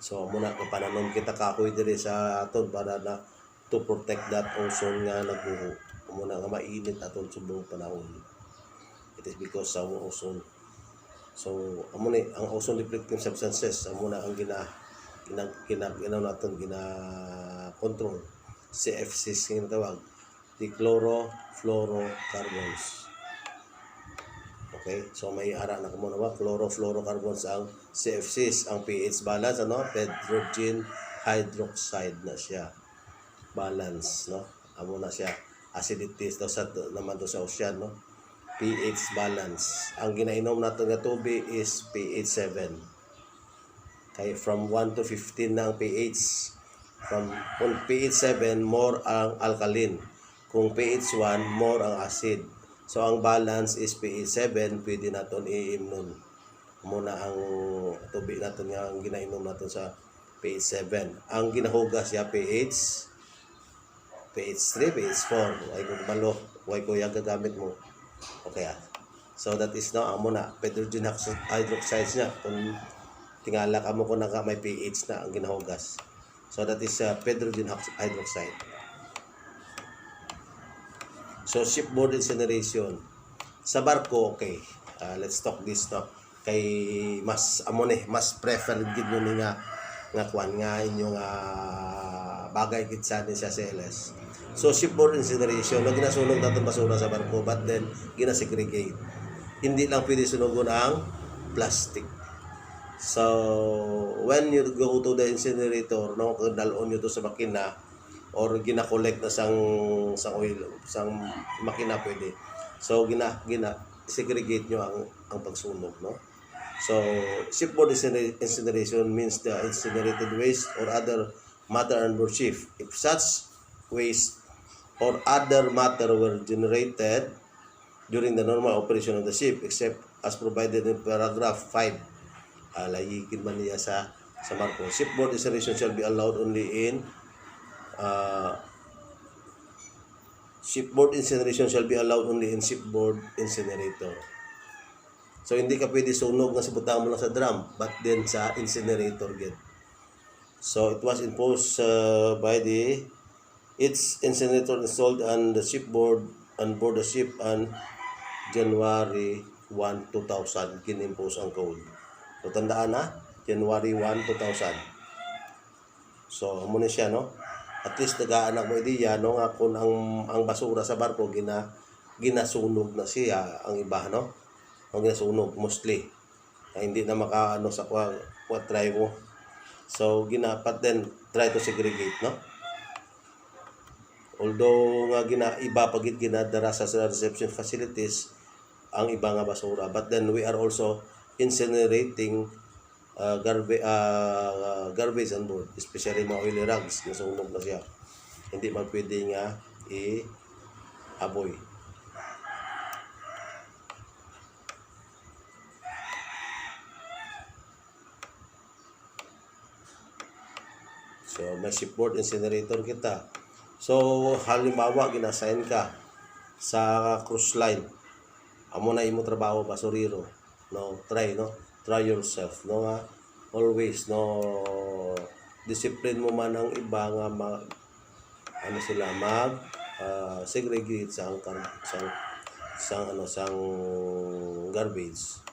So muna ka pananom kita kahoy diri sa aton para na to protect that ozone nga nagbuho muna nga mainit aton subong panahon. It is because sa ozone. So amo ni ang ozone depleting substances amo na ang gina control CFCs nga tawag, the chlorofluorocarbons. Okay, so may ara na mo na ba chlorofluorocarbons ang CFCs. Ang pH balance ano, hydrogen hydroxide na siya balance, no, amo na siya acidity daw sa naman do sa ocean, no, pH balance. Ang ginainom nato nga tubig is pH 7. Kay from 1 to 15 na ang pH. From pH 7 more ang alkaline, kung pH 1 more ang acid. So ang balance is pH 7, pwede naton iimnon muna ang tubig naton nga ang ginainom naton sa pH 7. Ang ginahugas siya pH 3, pH 4. Ay kung malo, way ko yung gagamit mo. Okay. So that is now amo na hydrogen hydroxide niya kung tingala ka mo kung may pH na ang ginahugas. So that is hydrogen hydroxide. So shipboard incineration sa barko, okay. Let's talk this, no, kay mas amo ni mas preferred gid mo ni nga kwan nga inyong bagay gid sa CLS. So shipboard incineration na ginasunog natin basura sa barko, but then ginasegregate. Hindi lang pwede sunugon ang plastic. So when you go to the incinerator, no, dalon nyo to sa makina or gina-collect na sang oil, sang makina pwede. So gina segregate nyo ang pagsunog, no. So shipboard incineration means the incinerated waste or other matter on board ship. If such waste or other matter were generated during the normal operation of the ship, except as provided in paragraph 5, layikin man niya sa marko. Shipboard incineration shall be allowed only in shipboard incinerator. So hindi ka pwede sunog nga sibutan mo lang sa drum, but then sa incinerator gid. So it was imposed by its incinerator installed on the shipboard on board the ship on January 1, 2000. Kinimpose ang code. So tandaan na, January 1, 2000. So amo ni siya, no. At least nagaanak mo idea, no, nga kung ang basura sa barko ginasunog na siya ang iba, no. Ang ginasunog mostly. Hindi na makaano sa what try mo. So but then try to segregate, no. Although nga iba pagit ginadara sa reception facilities ang iba nga basura, but then we are also incinerating garbage on board, especially mga oily rags, nasunog na siya. Hindi man pwede nga i-aboy. So, may shipboard incinerator kita. So, halimbawa, ginassign ka sa cruise line. Amo na imo trabaho, basuriro. No, try, no? Try yourself, no nga? Always, no? Discipline mo man ang iba nga ano sila segregate sang garbage.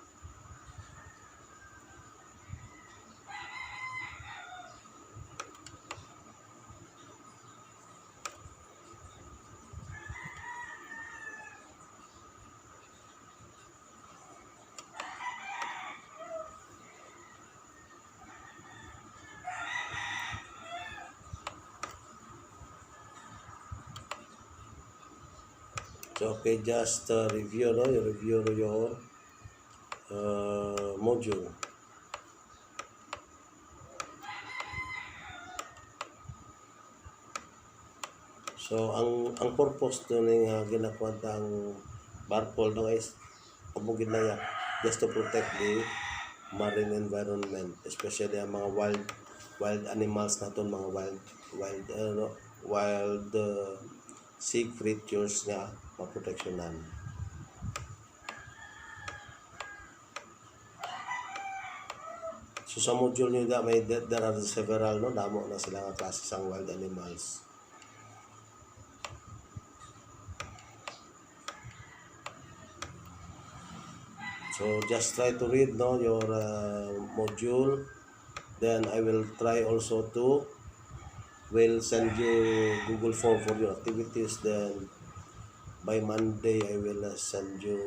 So, okay, just review, no? You review your module. So, ang purpose to ning ginakwanta ang barpol no guys, amo ginaya just to protect the marine environment, especially ang mga wild animals naton, mga wild sea creatures nga maproteksyonan. So sa module nyo there are several, no, damo na sila nga klase sang wild animals. So just try to read, no, your module. Then I will try also to send you Google form for your activities. Then by Monday I will send you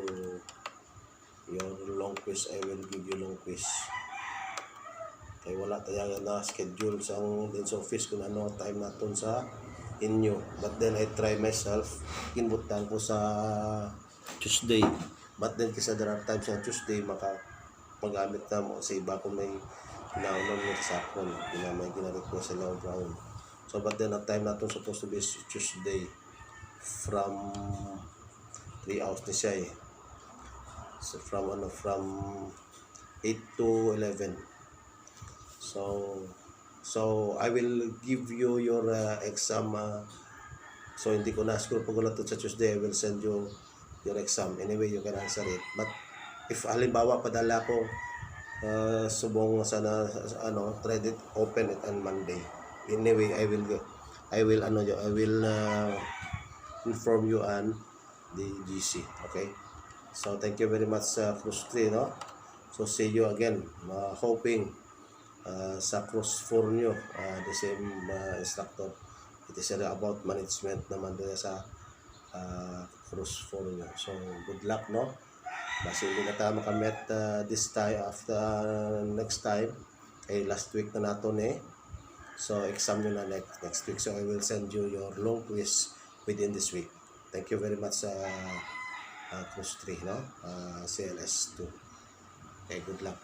your long quiz. I will give you long quiz. Kaya wala tayo na schedule sa office kung ano time naton sa inyo. But then I try myself, kinbutan ko sa Tuesday. But then kasi there are times na Tuesday magamit na mo sa iba kung may kinaunan mo sa akon, may gina-request sa long round. So but then at time natin supposed to be Tuesday from 3 hours ni siya eh. So from 8 to 11. So I will give you your exam. So hindi ko na siguro pag ulat sa Tuesday, I will send you your exam. Anyway, you can answer it. But if halimbawa padala ko subong sana try it, open it on Monday. Anyway, I will inform you on the GC. Okay? So thank you very much Cruise 3, no? So see you again. Hoping sa Cruise 4 nyo, the same instructor. It is about management naman doon sa Cruise 4 nyo. So good luck, no? Basta hindi na tayo makamit this time after next time. Last week na nato eh. So exam nyo na next week. So I will send you your long quiz within this week. Thank you very much Cruise 3, no? CLS 2. Okay, good luck.